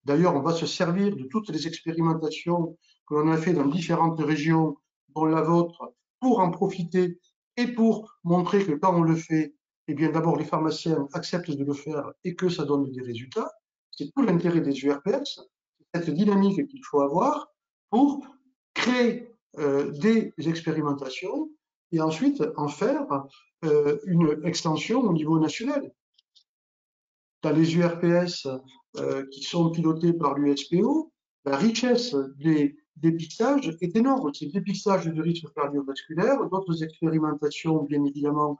D'ailleurs, on va se servir de toutes les expérimentations que l'on a fait dans différentes régions, dont la vôtre, pour en profiter et pour montrer que quand on le fait, eh bien, d'abord, les pharmaciens acceptent de le faire et que ça donne des résultats. C'est tout l'intérêt des URPS, cette dynamique qu'il faut avoir pour créer des expérimentations et ensuite en faire une extension au niveau national. Dans les URPS qui sont pilotés par l'USPO, la richesse des dépistages est énorme. C'est le dépistage de risques cardiovasculaires, d'autres expérimentations, bien évidemment,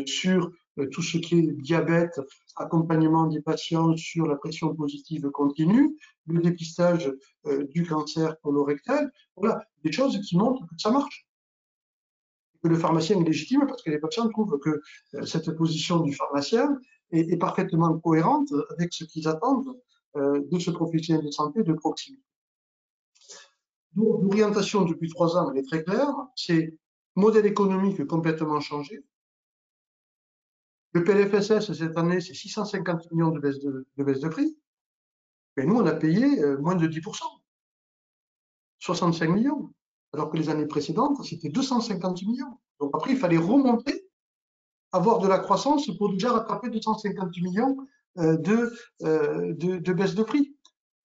sur tout ce qui est diabète, accompagnement des patients sur la pression positive continue, le dépistage du cancer colorectal. Voilà, des choses qui montrent que ça marche. Que le pharmacien est légitime parce que les patients trouvent que cette position du pharmacien est parfaitement cohérente avec ce qu'ils attendent de ce professionnel de santé de proximité. Donc, l'orientation depuis 3 ans, elle est très claire, c'est modèle économique complètement changé. Le PLFSS cette année, c'est 650 millions de baisse de prix. Mais nous, on a payé moins de 10%, 65 millions, alors que les années précédentes, c'était 250 millions. Donc après, il fallait remonter, avoir de la croissance pour déjà rattraper 250 millions de baisse de prix.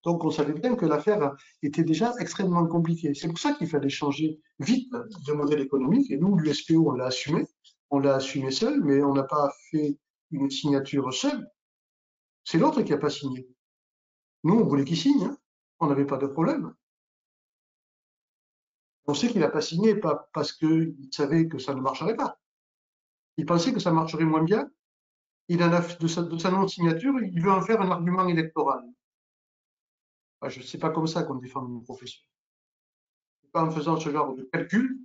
Donc on savait bien que l'affaire était déjà extrêmement compliquée. C'est pour ça qu'il fallait changer vite de modèle économique. Et nous, l'USPO, on l'a assumé seul, mais on n'a pas fait une signature seule. C'est l'autre qui n'a pas signé. Nous, on voulait qu'il signe, hein. On n'avait pas de problème. On sait qu'il n'a pas signé, pas parce qu'il savait que ça ne marcherait pas. Il pensait que ça marcherait moins bien. Il en a de sa non-signature, il veut en faire un argument électoral. Je ne sais pas comme ça qu'on défend une profession. Pas en faisant ce genre de calcul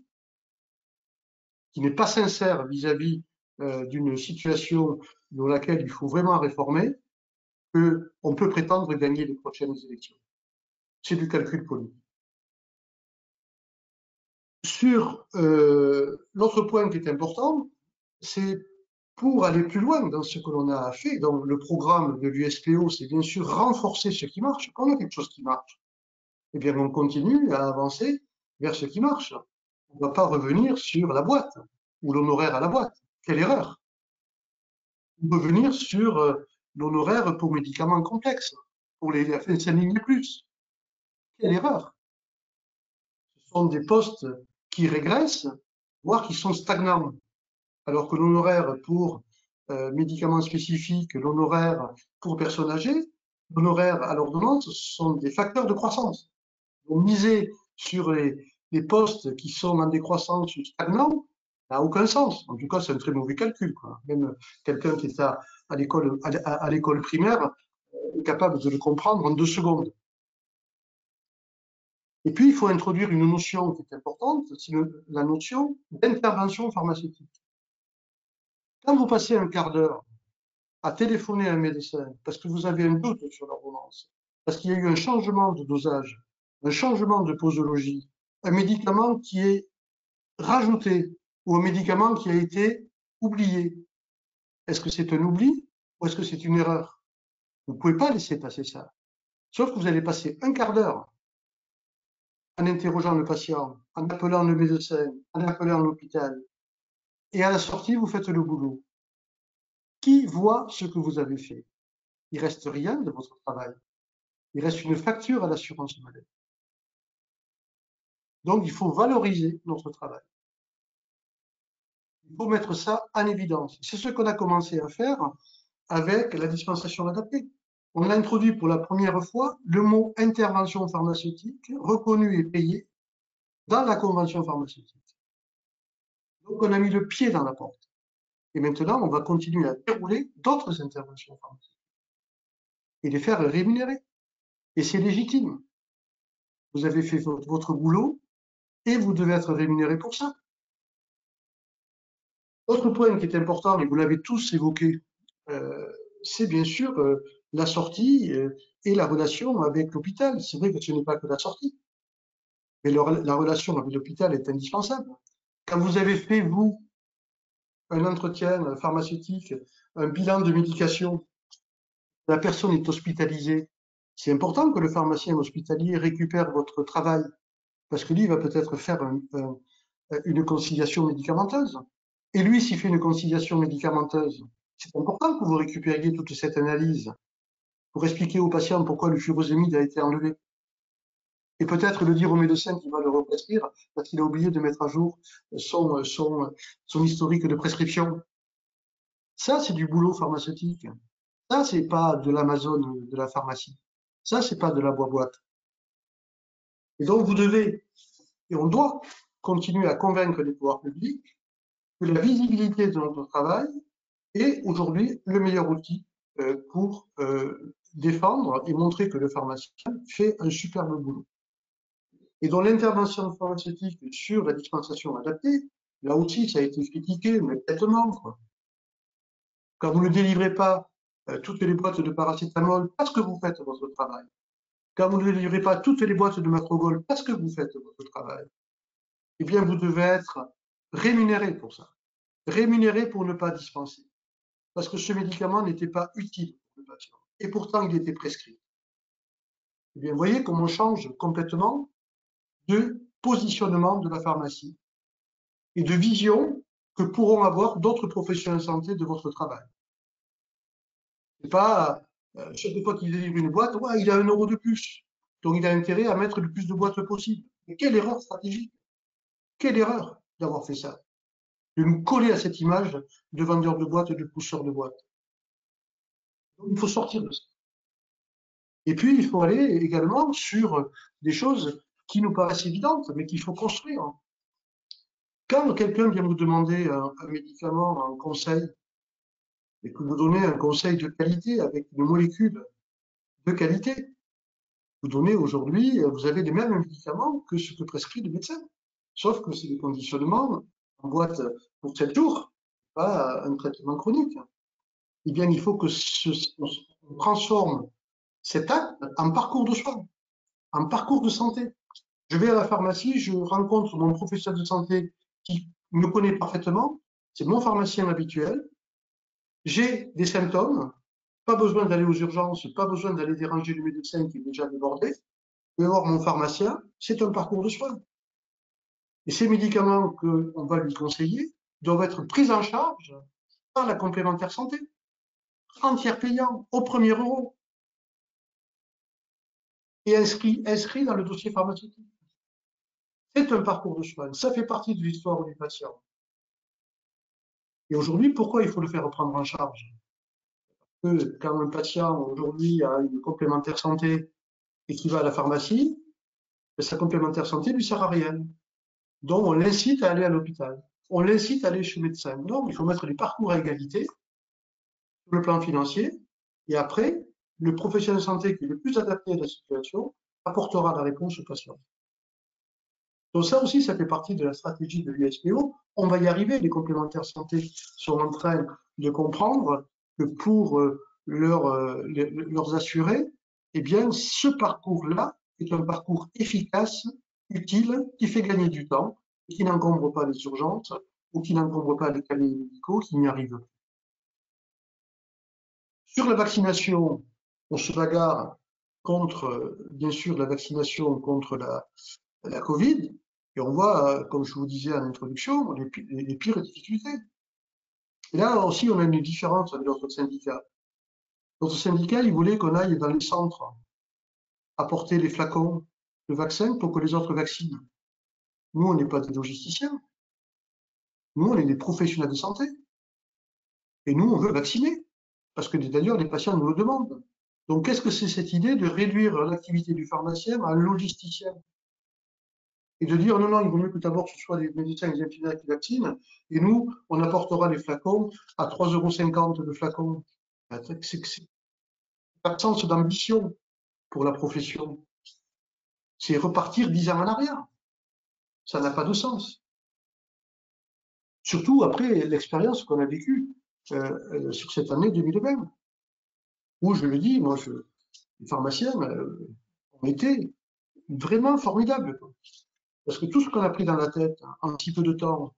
qui n'est pas sincère vis-à-vis d'une situation dans laquelle il faut vraiment réformer, qu'on peut prétendre gagner les prochaines élections. C'est du calcul politique. Sur l'autre point qui est important, c'est pour aller plus loin dans ce que l'on a fait. Donc le programme de l'USPO, c'est bien sûr renforcer ce qui marche. Quand on a quelque chose qui marche, eh bien on continue à avancer vers ce qui marche. On ne va pas revenir sur la boîte ou l'honoraire à la boîte. Quelle erreur! Revenir sur l'honoraire pour médicaments complexes, pour les 5 lignes plus. Quelle erreur! Ce sont des postes qui régressent, voire qui sont stagnants. Alors que l'honoraire pour médicaments spécifiques, l'honoraire pour personnes âgées, l'honoraire à l'ordonnance, sont des facteurs de croissance. Donc miser sur les postes qui sont en décroissance stagnants n'a aucun sens. En tout cas, c'est un très mauvais calcul, quoi. Même quelqu'un qui est à l'école primaire est capable de le comprendre en 2 secondes. Et puis, il faut introduire une notion qui est importante, c'est la notion d'intervention pharmaceutique. Quand vous passez un quart d'heure à téléphoner à un médecin parce que vous avez un doute sur l'ordonnance, parce qu'il y a eu un changement de dosage, un changement de posologie, un médicament qui est rajouté ou un médicament qui a été oublié, est-ce que c'est un oubli ou est-ce que c'est une erreur? Vous ne pouvez pas laisser passer ça. Sauf que vous allez passer un quart d'heure en interrogeant le patient, en appelant le médecin, en appelant l'hôpital. Et à la sortie, vous faites le boulot. Qui voit ce que vous avez fait? Il reste rien de votre travail. Il reste une facture à l'assurance maladie. Donc, il faut valoriser notre travail. Il faut mettre ça en évidence. C'est ce qu'on a commencé à faire avec la dispensation adaptée. On a introduit pour la première fois le mot intervention pharmaceutique reconnu et payé dans la convention pharmaceutique. Donc, on a mis le pied dans la porte. Et maintenant, on va continuer à dérouler d'autres interventions pharmaceutiques et les faire rémunérer. Et c'est légitime. Vous avez fait votre boulot et vous devez être rémunéré pour ça. Autre point qui est important, et vous l'avez tous évoqué, c'est bien sûr la sortie et la relation avec l'hôpital. C'est vrai que ce n'est pas que la sortie, mais la relation avec l'hôpital est indispensable. Quand vous avez fait, vous, un entretien pharmaceutique, un bilan de médication, la personne est hospitalisée, c'est important que le pharmacien hospitalier récupère votre travail, parce que lui, il va peut-être faire une conciliation médicamenteuse. Et lui, s'il fait une conciliation médicamenteuse, c'est important que vous récupériez toute cette analyse pour expliquer au patient pourquoi le furosémide a été enlevé. Et peut-être le dire au médecin qui va le represcrire parce qu'il a oublié de mettre à jour son historique de prescription. Ça, c'est du boulot pharmaceutique. Ça, c'est pas de l'Amazon de la pharmacie. Ça, c'est pas de la boîte. Et donc, vous devez, et on doit continuer à convaincre les pouvoirs publics que la visibilité de notre travail est aujourd'hui le meilleur outil pour défendre et montrer que le pharmacien fait un superbe boulot. Et dans l'intervention pharmaceutique sur la dispensation adaptée, là aussi, ça a été critiqué, mais bêtement, quoi. Quand vous ne délivrez pas toutes les boîtes de paracétamol parce que vous faites votre travail, quand vous ne délivrez pas toutes les boîtes de Macrogol parce que vous faites votre travail, eh bien, vous devez être rémunéré pour ça. Rémunéré pour ne pas dispenser. Parce que ce médicament n'était pas utile pour le patient. Et pourtant, il était prescrit. Eh bien, vous voyez comment on change complètement de positionnement de la pharmacie et de vision que pourront avoir d'autres professionnels de santé de votre travail. C'est pas chaque fois qu'il délivre une boîte, ouais, il a 1 € de plus, donc il a intérêt à mettre le plus de boîtes possible. Mais quelle erreur stratégique! Quelle erreur d'avoir fait ça, de nous coller à cette image de vendeur de boîtes, de pousseur de boîtes. Donc, il faut sortir de ça. Et puis, il faut aller également sur des choses qui nous paraissent évidentes, mais qu'il faut construire. Quand quelqu'un vient vous demander un médicament, un conseil, et que vous donnez un conseil de qualité avec une molécule de qualité, vous donnez aujourd'hui, vous avez les mêmes médicaments que ce que prescrit le médecin. Sauf que c'est des conditionnements en boîte pour 7 jours, pas un traitement chronique. Eh bien, il faut que on transforme cet acte en parcours de soins, en parcours de santé. Je vais à la pharmacie, je rencontre mon professionnel de santé qui me connaît parfaitement, c'est mon pharmacien habituel. J'ai des symptômes, pas besoin d'aller aux urgences, pas besoin d'aller déranger le médecin qui est déjà débordé. Je vais voir mon pharmacien, c'est un parcours de soins. Et ces médicaments qu'on va lui conseiller doivent être pris en charge par la complémentaire santé, entière payant, au premier euro, et inscrit dans le dossier pharmaceutique. C'est un parcours de soins, ça fait partie de l'histoire du patient. Et aujourd'hui, pourquoi il faut le faire prendre en charge? Parce que quand un patient aujourd'hui a une complémentaire santé et qu'il va à la pharmacie, sa complémentaire santé ne lui sert à rien. Donc on l'incite à aller à l'hôpital, on l'incite à aller chez le médecin. Non, il faut mettre les parcours à égalité sur le plan financier, et après, le professionnel de santé qui est le plus adapté à la situation apportera la réponse au patient. Donc ça aussi, ça fait partie de la stratégie de l'USPO. On va y arriver, les complémentaires santé sont en train de comprendre que pour leurs assurés, eh bien, ce parcours-là est un parcours efficace, utile, qui fait gagner du temps, qui n'encombre pas les urgences ou qui n'encombre pas les cabinets médicaux qui n'y arrivent pas. Sur la vaccination, on se bagarre contre, bien sûr, la vaccination contre la Covid, et on voit, comme je vous disais en introduction, les pires difficultés. Et là aussi, on a une différence avec notre syndicat. Notre syndicat, il voulait qu'on aille dans les centres apporter les flacons de vaccins pour que les autres vaccinent. Nous, on n'est pas des logisticiens. Nous, on est des professionnels de santé. Et nous, on veut vacciner. Parce que d'ailleurs, les patients nous le demandent. Donc, qu'est-ce que c'est cette idée de réduire l'activité du pharmacien à un logisticien? Et de dire non, non, il vaut mieux que d'abord ce soit les médecins et les infirmières qui vaccinent, et nous, on apportera les flacons à 3,50 € le flacon. C'est pas de sens d'ambition pour la profession. C'est repartir 10 ans en arrière. Ça n'a pas de sens. Surtout après l'expérience qu'on a vécue sur cette année 2020, où je le dis, moi, les pharmaciens ont été vraiment formidables. Parce que tout ce qu'on a pris dans la tête en un petit peu de temps,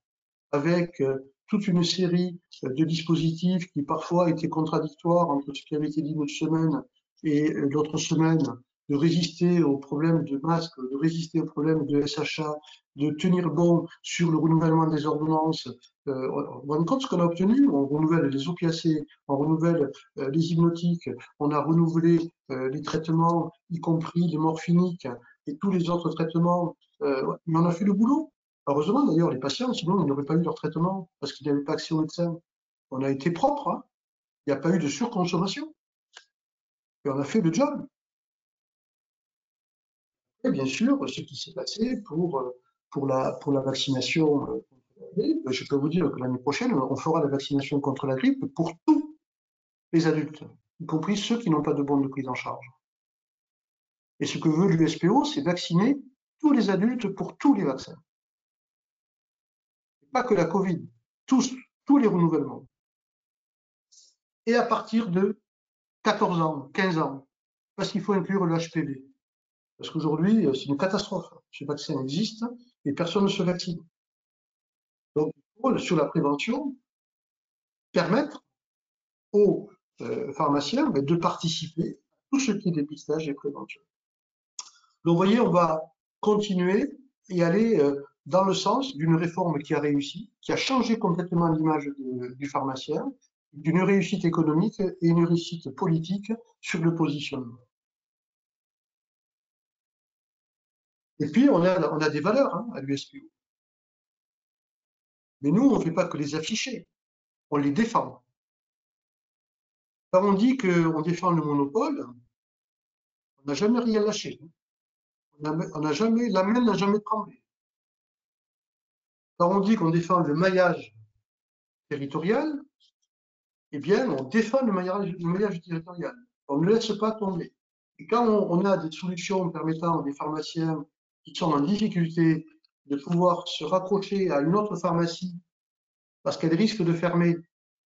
avec toute une série de dispositifs qui parfois étaient contradictoires entre ce qui avait été dit une semaine et l'autre semaine, de résister aux problèmes de masques, de résister aux problèmes de SHA, de tenir bon sur le renouvellement des ordonnances. On se rend compte ce qu'on a obtenu, on renouvelle les opiacés, on renouvelle les hypnotiques, on a renouvelé les traitements, y compris les morphiniques et tous les autres traitements, mais on a fait le boulot. Heureusement d'ailleurs, les patients, sinon ils n'auraient pas eu leur traitement parce qu'ils n'avaient pas accès au médecin. On a été propre, hein. Il n'y a pas eu de surconsommation. Et on a fait le job. Et bien sûr, ce qui s'est passé pour la vaccination contre la grippe, je peux vous dire que l'année prochaine, on fera la vaccination contre la grippe pour tous les adultes, y compris ceux qui n'ont pas de bon de prise en charge. Et ce que veut l'USPO, c'est vacciner tous les adultes pour tous les vaccins. Pas que la Covid, tous les renouvellements. Et à partir de 14 ans, 15 ans, parce qu'il faut inclure le HPV. Parce qu'aujourd'hui, c'est une catastrophe. Ce vaccin existe et personne ne se vaccine. Donc, il faut, sur la prévention, permettre aux pharmaciens de participer à tout ce qui est dépistage et prévention. Donc, vous voyez, on va continuer et aller dans le sens d'une réforme qui a réussi, qui a changé complètement l'image du pharmacien, d'une réussite économique et une réussite politique sur le positionnement. Et puis, on a des valeurs hein, à l'USPO. Mais nous, on ne fait pas que les afficher, on les défend. Quand on dit qu'on défend le monopole, on n'a jamais rien lâché. La main n'a jamais tremblé. Quand on dit qu'on défend le maillage territorial, eh bien, on défend le maillage territorial. On ne laisse pas tomber. Et quand on a des solutions permettant à des pharmaciens qui sont en difficulté de pouvoir se raccrocher à une autre pharmacie parce qu'elle risque de fermer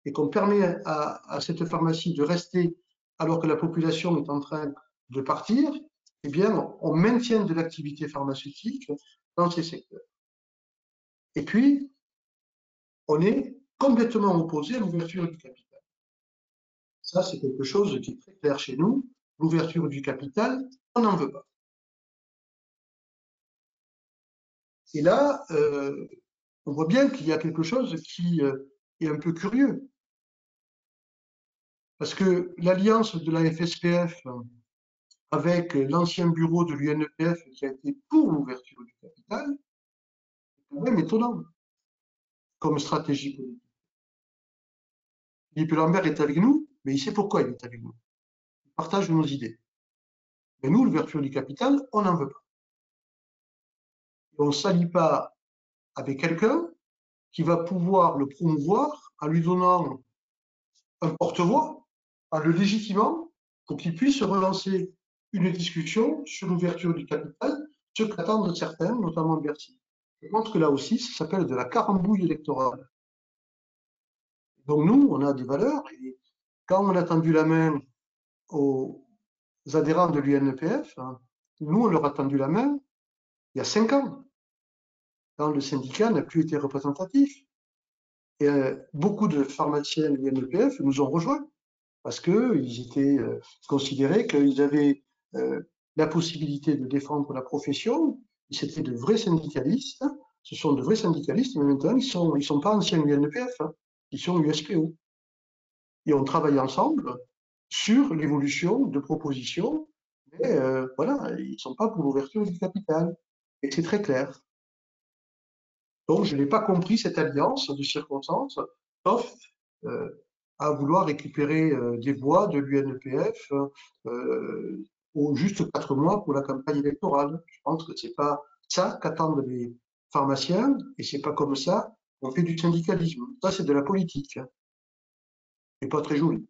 et qu'on permet à cette pharmacie de rester alors que la population est en train de partir, eh bien, on maintient de l'activité pharmaceutique dans ces secteurs. Et puis, on est complètement opposé à l'ouverture du capital. Ça, c'est quelque chose qui est très clair chez nous. L'ouverture du capital, on n'en veut pas. Et là, on voit bien qu'il y a quelque chose qui est un peu curieux. Parce que l'alliance de la FSPF avec l'ancien bureau de l'UNEPF qui a été pour l'ouverture du capital, c'est quand même étonnant comme stratégie politique. Philippe Lambert est avec nous, mais il sait pourquoi il est avec nous. Il partage nos idées. Mais nous, l'ouverture du capital, on n'en veut pas. Et on ne s'allie pas avec quelqu'un qui va pouvoir le promouvoir en lui donnant un porte-voix, en le légitimant pour qu'il puisse relancer une discussion sur l'ouverture du capital, ce qu'attendent certains, notamment Bercy. Je pense que là aussi, ça s'appelle de la carambouille électorale. Donc nous, on a des valeurs, et quand on a tendu la main aux adhérents de l'UNEPF, nous, on leur a tendu la main il y a 5 ans, quand le syndicat n'a plus été représentatif. Et beaucoup de pharmaciens de l'UNEPF nous ont rejoints parce qu'ils étaient considérés qu'ils avaient la possibilité de défendre la profession. C'était de vrais syndicalistes. Ce sont de vrais syndicalistes, mais maintenant, ils sont pas anciens UNEPF, hein, ils sont USPO. Et on travaille ensemble sur l'évolution de propositions, mais voilà, ils ne sont pas pour l'ouverture du capital. Et c'est très clair. Donc, je n'ai pas compris cette alliance de circonstances, sauf à vouloir récupérer des voix de l'UNEPF au juste 4 mois pour la campagne électorale. Je pense que c'est pas ça qu'attendent les pharmaciens et c'est pas comme ça qu'on fait du syndicalisme. Ça, c'est de la politique. Et pas très joli.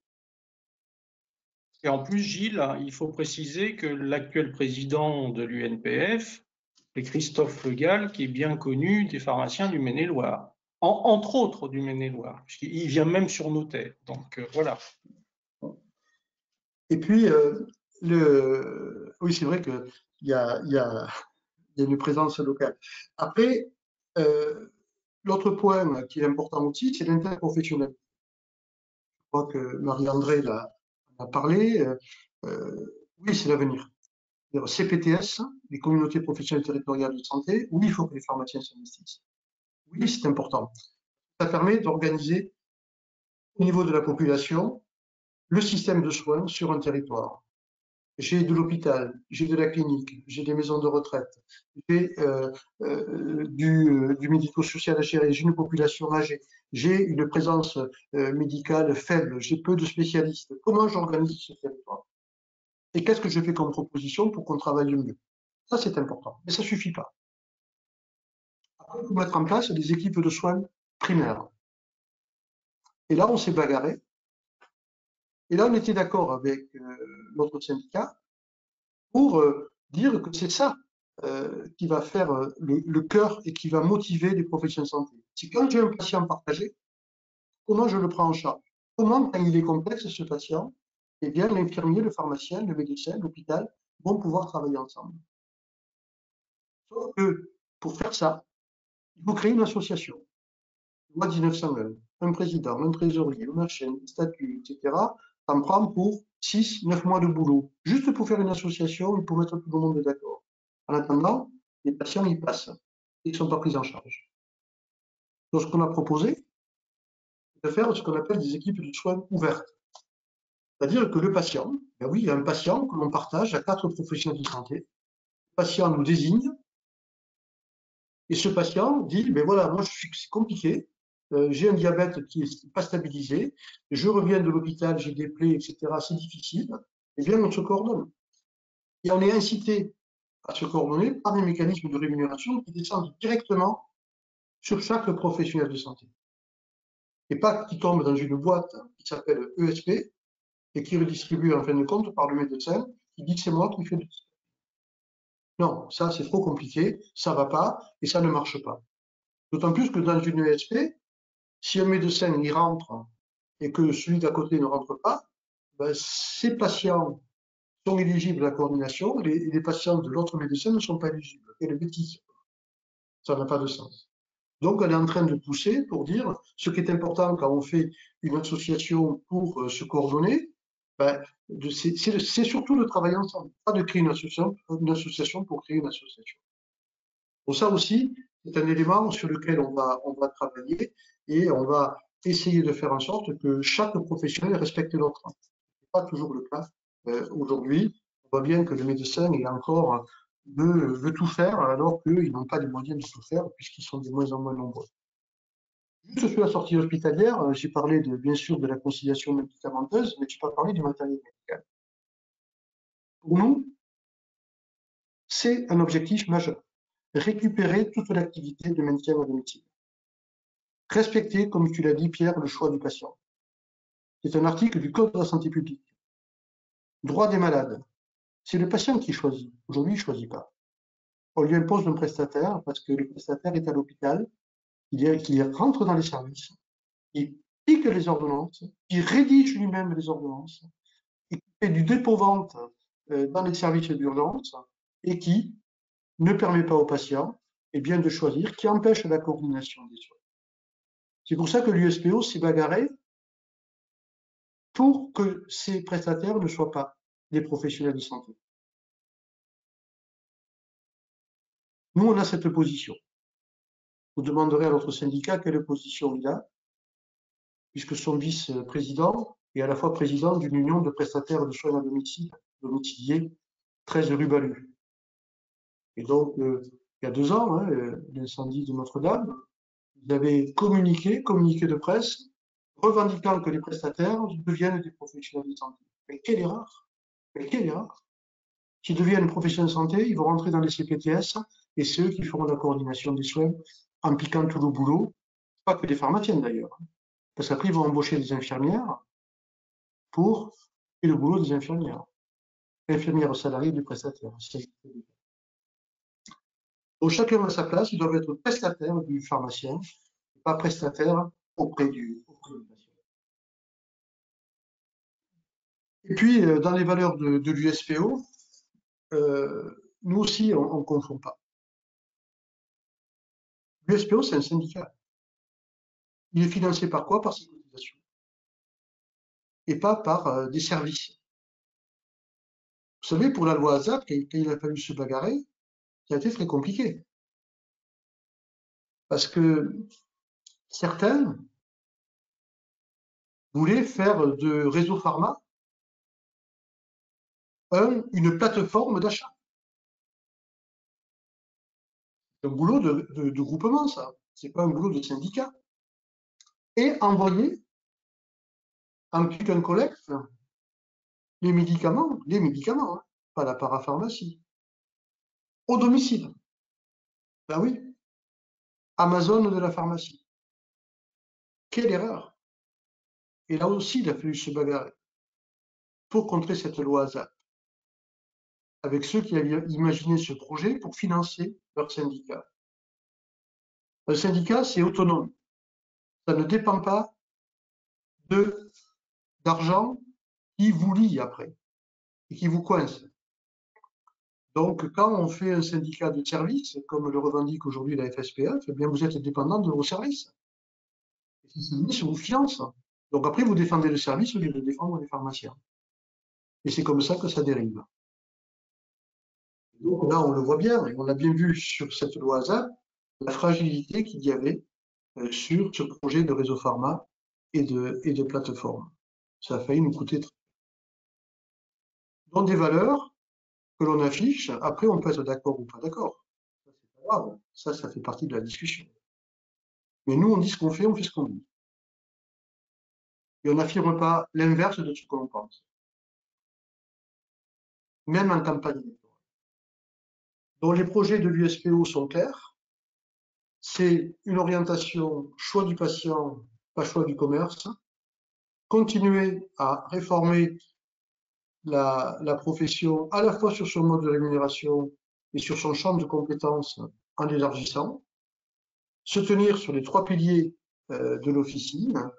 Et en plus, Gilles, il faut préciser que l'actuel président de l'UNPF est Christophe Le Gall, qui est bien connu des pharmaciens du Maine-et-Loire, entre autres du Maine-et-Loire, puisqu'il vient même sur nos terres. Donc voilà. Et puis, oui, c'est vrai qu'il y a une présence locale. Après, l'autre point qui est important aussi, c'est l'interprofessionnalité. Je crois que Marie-André en a parlé. Oui, c'est l'avenir. CPTS, les communautés professionnelles territoriales de santé, oui, il faut que les pharmaciens s'investissent. Oui, c'est important. Ça permet d'organiser au niveau de la population le système de soins sur un territoire. J'ai de l'hôpital, j'ai de la clinique, j'ai des maisons de retraite, j'ai du médico-social à gérer, j'ai une population âgée, j'ai une présence médicale faible, j'ai peu de spécialistes. Comment j'organise ce territoire? Et qu'est-ce que je fais comme proposition pour qu'on travaille mieux? Ça, c'est important, mais ça suffit pas. Après, il faut mettre en place des équipes de soins primaires. Et là, on s'est bagarré. Et là, on était d'accord avec notre syndicat pour dire que c'est ça qui va faire le cœur et qui va motiver les professionnels de santé. C'est quand j'ai un patient partagé, comment je le prends en charge? Comment, quand il est complexe, ce patient, eh bien, l'infirmier, le pharmacien, le médecin, l'hôpital vont pouvoir travailler ensemble. Sauf que pour faire ça, il faut créer une association. Loi 1901, un président, un trésorier, une chaîne, un statut, etc. Ça me prend pour 6-9 mois de boulot, juste pour faire une association et pour mettre tout le monde d'accord. En attendant, les patients y passent. Ils ne sont pas pris en charge. Donc, ce qu'on a proposé, c'est de faire ce qu'on appelle des équipes de soins ouvertes. C'est-à-dire que le patient, ben oui, il y a un patient que l'on partage à 4 professionnels de santé. Le patient nous désigne, et ce patient dit, ben voilà, moi c'est compliqué, j'ai un diabète qui n'est pas stabilisé, je reviens de l'hôpital, j'ai des plaies, etc., c'est difficile, eh bien on se coordonne. Et on est incité à se coordonner par des mécanismes de rémunération qui descendent directement sur chaque professionnel de santé. Et pas qui tombe dans une boîte qui s'appelle ESP et qui est redistribuée en fin de compte par le médecin qui dit que c'est moi qui fais le discours. Non, ça c'est trop compliqué, ça va pas et ça ne marche pas. D'autant plus que dans une ESP, si un médecin y rentre et que celui d'à côté ne rentre pas, ben, ces patients sont éligibles à la coordination et les patients de l'autre médecin ne sont pas éligibles. Et le bêtise, ça n'a pas de sens. Donc, on est en train de pousser pour dire ce qui est important quand on fait une association pour se coordonner, ben, c'est surtout de travailler ensemble, pas de créer une association pour créer une association. Bon, ça aussi, c'est un élément sur lequel on va travailler et on va essayer de faire en sorte que chaque professionnel respecte l'autre. Ce n'est pas toujours le cas. Aujourd'hui, on voit bien que le médecin est encore veut tout faire alors qu'ils n'ont pas les moyens de tout faire puisqu'ils sont de moins en moins nombreux. Juste sur la sortie hospitalière, j'ai parlé bien sûr de la conciliation médicamenteuse, mais je n'ai pas parlé du matériel médical. Pour nous, c'est un objectif majeur. Récupérer toute l'activité de maintien à domicile. Respecter, comme tu l'as dit Pierre, le choix du patient. C'est un article du Code de la santé publique. Droit des malades. C'est le patient qui choisit. Aujourd'hui, il ne choisit pas. On lui impose un prestataire parce que le prestataire est à l'hôpital, il rentre dans les services, il pique les ordonnances, il rédige lui-même les ordonnances, il fait du dépôt-vente dans les services d'urgence et qui ne permet pas au patient de choisir, qui empêche la coordination des soins. C'est pour ça que l'USPO s'est bagarré pour que ces prestataires ne soient pas des professionnels de santé. Nous, on a cette position. Vous demanderez à notre syndicat quelle position il a, puisque son vice-président est à la fois président d'une union de prestataires de soins à domicile, domiciliés, 13 rue Balu. Et donc, il y a 2 ans, l'incendie de Notre-Dame, vous avez communiqué de presse, revendiquant que les prestataires deviennent des professionnels de santé. Mais quelle erreur! Mais quelle erreur! S'ils deviennent professionnels de santé, ils vont rentrer dans les CPTS et c'est eux qui feront la coordination des soins en piquant tout le boulot, pas que les pharmaciennes d'ailleurs, parce qu'après ils vont embaucher des infirmières pour faire le boulot des infirmières. Infirmières salariées du prestataire. Donc chacun à sa place, ils doivent être prestataires du pharmacien, pas prestataires auprès du patient. Et puis, dans les valeurs de l'USPO, nous aussi, on ne confond pas. L'USPO, c'est un syndicat. Il est financé par quoi? Par ses cotisations. Et pas par des services. Vous savez, pour la loi ASAP, quand il a fallu se bagarrer, ça a été très compliqué. Parce que certains voulaient faire de Réseau Pharma une plateforme d'achat. C'est un boulot de groupement, ça. C'est pas un boulot de syndicat. Et envoyer en click and collect les médicaments, pas la parapharmacie, au domicile. Ben oui, Amazon de la pharmacie. Quelle erreur! Et là aussi, il a fallu se bagarrer pour contrer cette loi ASAP, avec ceux qui avaient imaginé ce projet pour financer leur syndicat. Un syndicat, c'est autonome. Ça ne dépend pas d'argent qui vous lie après et qui vous coince. Donc, quand on fait un syndicat de services, comme le revendique aujourd'hui la FSPF, eh bien, vous êtes dépendant de vos services. Et ces services vous financent. Donc après, vous défendez le service au lieu de défendre les pharmaciens. Et c'est comme ça que ça dérive. Donc là, on le voit bien, et on l'a bien vu sur cette loi ASAP, la fragilité qu'il y avait sur ce projet de réseau pharma et de plateforme. Ça a failli nous coûter très. Donc des valeurs que l'on affiche, après on peut être d'accord ou pas d'accord. Ça, c'est pas grave, ça fait partie de la discussion. Mais nous, on dit ce qu'on fait ce qu'on dit. Et on n'affirme pas l'inverse de ce que l'on pense. Même en campagne électorale. Donc les projets de l'USPO sont clairs. C'est une orientation choix du patient, pas choix du commerce. Continuer à réformer la profession à la fois sur son mode de rémunération et sur son champ de compétences en l'élargissant. Se tenir sur les 3 piliers de l'officine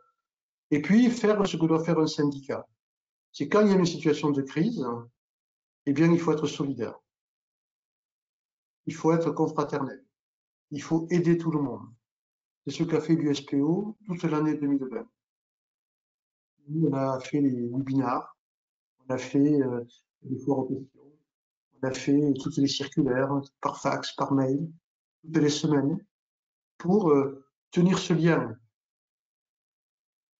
et puis faire ce que doit faire un syndicat. C'est quand il y a une situation de crise, eh bien, il faut être solidaire. Il faut être confraternel. Il faut aider tout le monde. C'est ce qu'a fait l'USPO toute l'année 2020. Nous, on a fait les webinars, on a fait les foires aux questions, on a fait toutes les circulaires par fax, par mail, toutes les semaines, pour tenir ce lien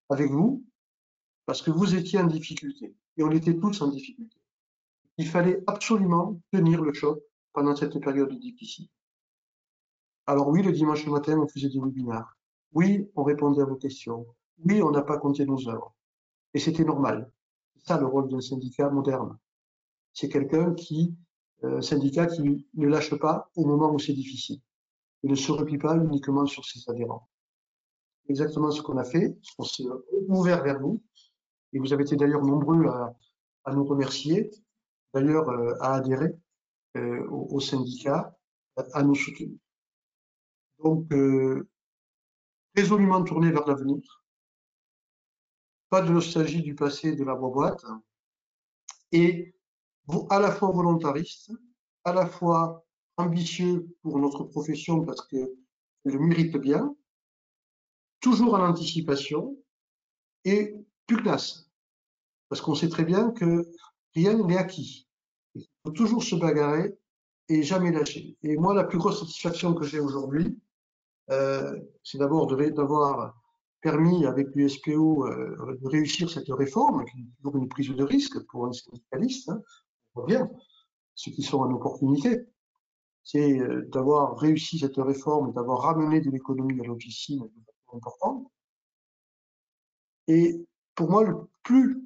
avec vous, parce que vous étiez en difficulté, et on était tous en difficulté. Il fallait absolument tenir le choc pendant cette période difficile. Alors oui, le dimanche matin, on faisait des webinars. Oui, on répondait à vos questions. Oui, on n'a pas compté nos heures. Et c'était normal. C'est ça le rôle d'un syndicat moderne. C'est quelqu'un syndicat qui ne lâche pas au moment où c'est difficile. Et ne se replie pas uniquement sur ses adhérents. Exactement ce qu'on a fait. On s'est ouvert vers vous. Et vous avez été d'ailleurs nombreux à nous remercier, d'ailleurs à adhérer au syndicat, à nous soutenir. Donc, résolument tourné vers l'avenir, pas de nostalgie du passé de la boîte, et à la fois volontariste, à la fois ambitieux pour notre profession parce qu'elle le mérite bien, toujours en anticipation et pugnace, parce qu'on sait très bien que rien n'est acquis. Il faut toujours se bagarrer et jamais lâcher. Et moi, la plus grosse satisfaction que j'ai aujourd'hui, c'est d'abord d'avoir permis avec l'USPO de réussir cette réforme, qui est toujours une prise de risque pour un syndicaliste. Hein. On voit bien ceux qui sont en opportunité. C'est d'avoir réussi cette réforme, d'avoir ramené de l'économie à l'officine de façon importante. Et pour moi, le plus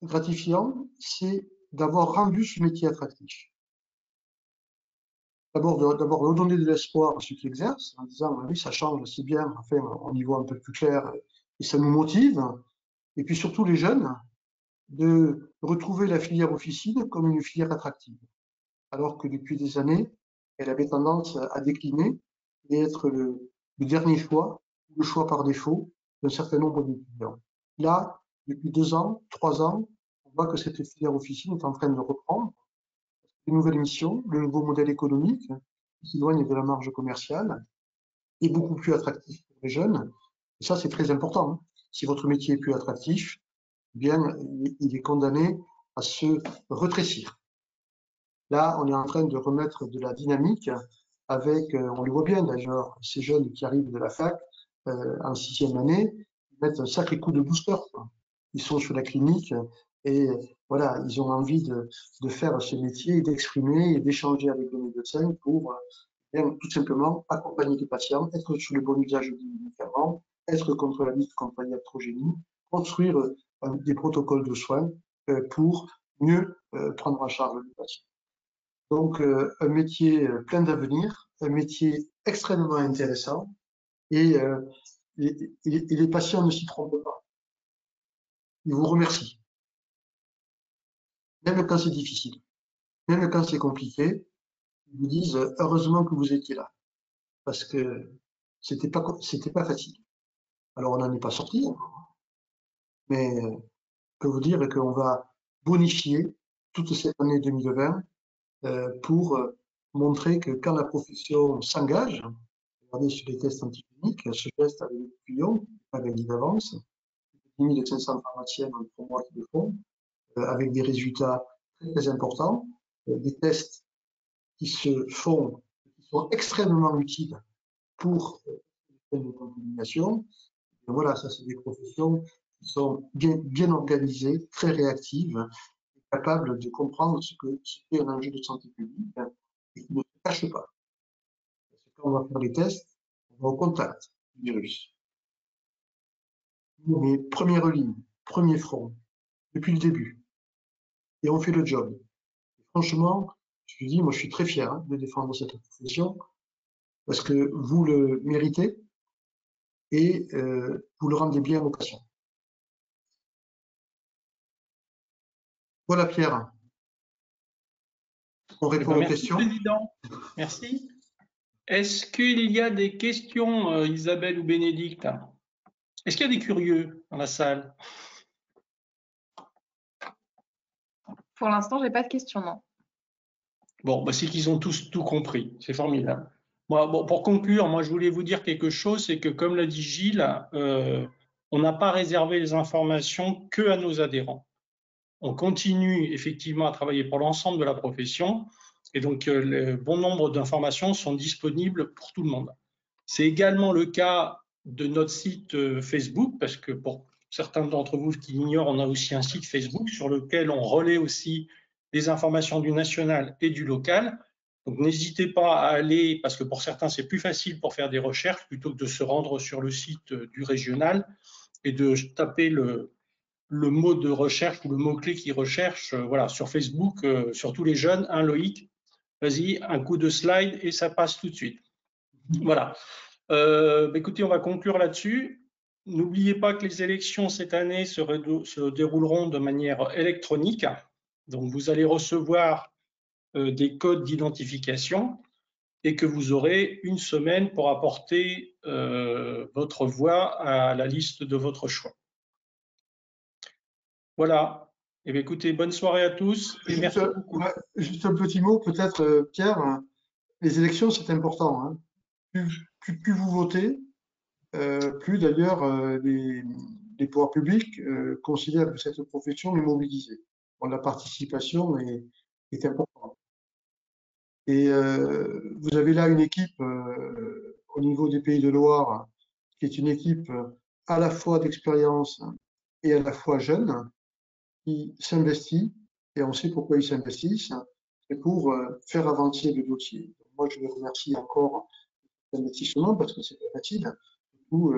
gratifiant, c'est d'avoir rendu ce métier attractif. D'abord redonner de l'espoir à ceux qui exercent, en disant oui, ça change, c'est bien, enfin, on y voit un peu plus clair et ça nous motive. Et puis surtout les jeunes, de retrouver la filière officine comme une filière attractive. Alors que depuis des années, elle avait tendance à décliner et être le dernier choix, le choix par défaut d'un certain nombre d'étudiants. Là, depuis 2 ans, 3 ans, on voit que cette filière officine est en train de reprendre. Les nouvelles missions, le nouveau modèle économique, qui s'éloigne de la marge commerciale, est beaucoup plus attractif pour les jeunes. Et ça, c'est très important. Hein. Si votre métier est plus attractif, eh bien, il est condamné à se rétrécir. Là, on est en train de remettre de la dynamique avec, on le voit bien d'ailleurs, ces jeunes qui arrivent de la fac en 6e année, ils mettent un sacré coup de booster. Quoi. Ils sont sur la clinique et voilà, ils ont envie de faire ce métier, d'exprimer et d'échanger avec le médecin pour tout simplement accompagner les patients, être sur le bon usage des médicaments, être contre la lutte contre la iatrogénie, construire des protocoles de soins pour mieux prendre en charge les patients. Donc, un métier plein d'avenir, un métier extrêmement intéressant et les patients ne s'y trompent pas. Ils vous remercient. Même quand c'est difficile, même quand c'est compliqué, ils vous disent heureusement que vous étiez là parce que c'était pas facile. Alors, on n'en est pas sorti, mais je peux vous dire qu'on va bonifier toute cette année 2020 pour montrer que quand la profession s'engage, regardez sur les tests anticliniques, ce geste avec le tuyau, avec d'avance, 10 500 pharmaciens en 3 mois qui le font, avec des résultats très, très importants, des tests qui se font, qui sont extrêmement utiles pour les contaminations. Et voilà, ça c'est des professions qui sont bien organisées, très réactives, capables de comprendre ce qu'est un enjeu de santé publique et qui ne se cachent pas. Parce que quand on va faire les tests, on va au contact du virus. On est première ligne, premier front, depuis le début. Et on fait le job. Et franchement, je vous dis, moi je suis très fier de défendre cette profession parce que vous le méritez et vous le rendez bien aux patients. Voilà Pierre. On répond aux questions. Merci Président. Merci. Est-ce qu'il y a des questions, Isabelle ou Bénédicte? Est-ce qu'il y a des curieux dans la salle? Pour l'instant, je n'ai pas de questions, non. Bon, bah, c'est qu'ils ont tous tout compris. C'est formidable. Moi, bon, pour conclure, moi, je voulais vous dire quelque chose, c'est que comme l'a dit Gilles, on n'a pas réservé les informations que à nos adhérents. On continue effectivement à travailler pour l'ensemble de la profession et donc le bon nombre d'informations sont disponibles pour tout le monde. C'est également le cas de notre site Facebook parce que pour certains d'entre vous qui l'ignorent, on a aussi un site Facebook sur lequel on relaie aussi des informations du national et du local. Donc n'hésitez pas à aller, parce que pour certains c'est plus facile pour faire des recherches plutôt que de se rendre sur le site du régional et de taper le mot de recherche ou le mot-clé qui recherche, voilà, sur Facebook, surtout les jeunes, hein, Loïc, vas-y, un coup de slide et ça passe tout de suite. Voilà. Écoutez, on va conclure là-dessus. N'oubliez pas que les élections cette année se dérouleront de manière électronique. Donc, vous allez recevoir des codes d'identification et que vous aurez une semaine pour apporter votre voix à la liste de votre choix. Voilà. Eh bien, écoutez, bonne soirée à tous et merci beaucoup. Ouais, juste un petit mot, peut-être, Pierre. Les élections, c'est important. Hein. Plus vous votez, plus d'ailleurs les pouvoirs publics considèrent que cette profession est mobilisée. Bon, la participation est importante. Et vous avez là une équipe au niveau des Pays de Loire qui est une équipe à la fois d'expérience et à la fois jeune, qui s'investit, et on sait pourquoi ils s'investissent, c'est pour faire avancer le dossier. Moi, je les remercie encore de l'investissement parce que c'est pas facile, surtout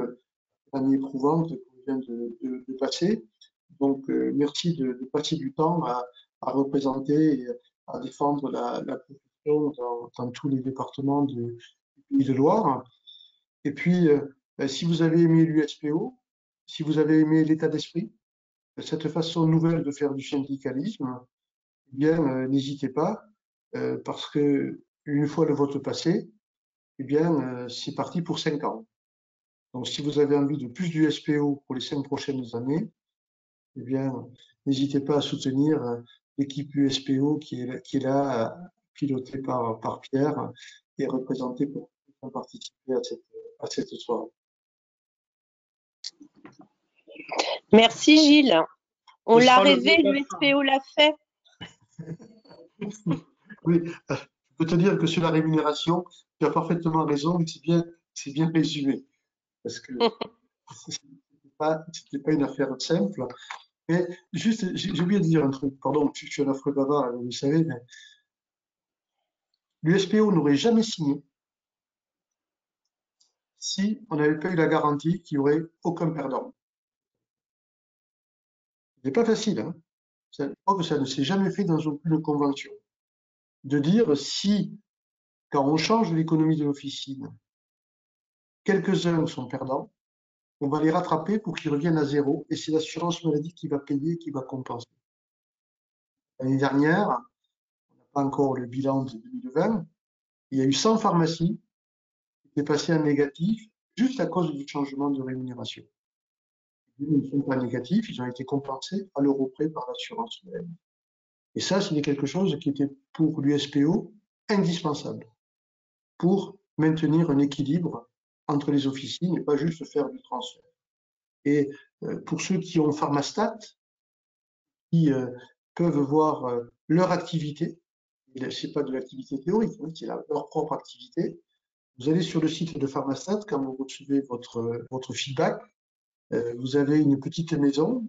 l'année éprouvante qu'on vient de passer. Donc, merci de passer du temps à représenter et à défendre la profession dans tous les départements du Pays de Loire. Et puis, si vous avez aimé l'USPO, si vous avez aimé l'état d'esprit, cette façon nouvelle de faire du syndicalisme, eh bien, n'hésitez pas, parce que une fois le vote passé, eh bien, c'est parti pour 5 ans. Donc, si vous avez envie de plus du SPO pour les 5 prochaines années, eh bien, n'hésitez pas à soutenir l'équipe USPO qui est là, pilotée par Pierre et représentée pour participer à cette soirée. Merci Gilles. On l'a rêvé, l'USPO l'a fait. Oui, je peux te dire que sur la rémunération, tu as parfaitement raison, c'est bien résumé. Parce que c'était pas une affaire simple. Mais juste, j'ai oublié de dire un truc, pardon, je suis un affreux bavard, vous le savez, mais l'USPO n'aurait jamais signé si on n'avait pas eu la garantie qu'il n'y aurait aucun perdant. C'est pas facile, hein. Je crois que ça ne s'est jamais fait dans aucune convention. De dire si, quand on change l'économie de l'officine, quelques-uns sont perdants, on va les rattraper pour qu'ils reviennent à zéro et c'est l'assurance maladie qui va payer, qui va compenser. L'année dernière, on n'a pas encore le bilan de 2020, il y a eu 100 pharmacies qui étaient passées en négatif juste à cause du changement de rémunération. Ils ne sont pas négatifs, ils ont été compensés à l'euro près par l'assurance maladie. Et ça, c'était quelque chose qui était pour l'USPO indispensable pour maintenir un équilibre entre les officines et pas juste faire du transfert. Et pour ceux qui ont Pharmastat, qui peuvent voir leur activité, C'est pas de l'activité théorique, hein, c'est leur propre activité. Vous allez sur le site de Pharmastat, quand vous recevez votre feedback, vous avez une petite maison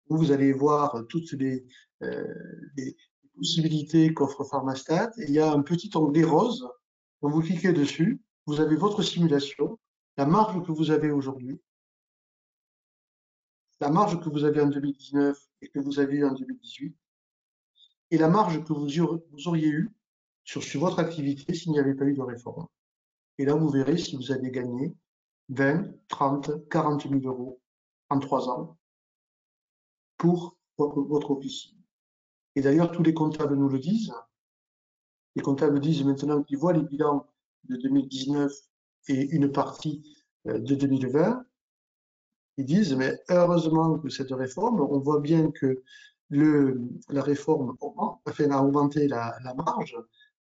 où vous allez voir toutes les possibilités qu'offre Pharmastat. Et il y a un petit onglet rose. Quand vous cliquez dessus, vous avez votre simulation, la marge que vous avez aujourd'hui, la marge que vous avez en 2019 et que vous avez eu en 2018, et la marge que vous auriez eue sur votre activité s'il n'y avait pas eu de réforme. Et là, vous verrez si vous avez gagné 20, 30, 40 000 euros en 3 ans pour votre officine. Et d'ailleurs, tous les comptables nous le disent. Les comptables disent maintenant qu'ils voient les bilans de 2019 et une partie de 2020. Ils disent, mais heureusement que cette réforme, on voit bien que la réforme a augmenté la marge,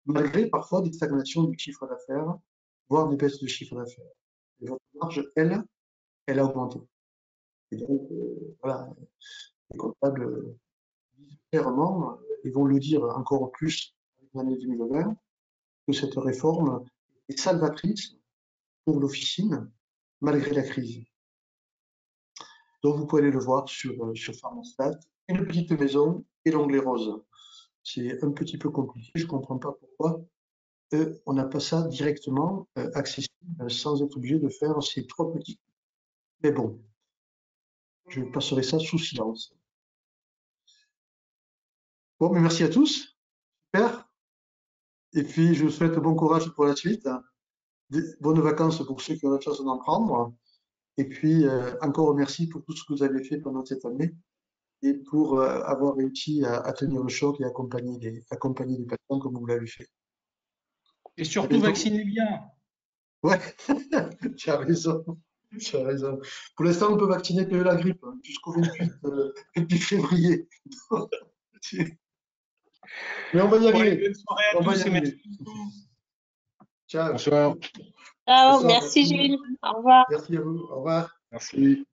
malgré parfois des stagnations du chiffre d'affaires, voire des baisses de chiffre d'affaires. Et votre marge, elle a augmenté. Et donc, voilà, les comptables disent clairement, ils vont le dire encore plus dans l'année 2020, que cette réforme est salvatrice pour l'officine, malgré la crise. Donc, vous pouvez aller le voir sur Pharmastat, une petite maison et l'onglet rose. C'est un petit peu compliqué, je ne comprends pas pourquoi on n'a pas ça directement accessible sans être obligé de faire ces 3 petits. Mais bon, je passerai ça sous silence. Bon, mais merci à tous. Super. Et puis, je vous souhaite bon courage pour la suite. Bonnes vacances pour ceux qui ont la chance d'en prendre. Et puis, encore merci pour tout ce que vous avez fait pendant cette année et pour avoir réussi à tenir le choc et accompagner les patients comme vous l'avez fait. Et surtout, vaccinez bien. Ouais, tu as raison. Tu as raison. Pour l'instant, on peut vacciner que la grippe jusqu'au 28 février. Mais on va y arriver. Bonne soirée à On va y tous et arriver. merci beaucoup. Ciao. Bonsoir. Ciao, Bonsoir, merci merci. Gilles. Au revoir. Merci à vous. Au revoir. Merci.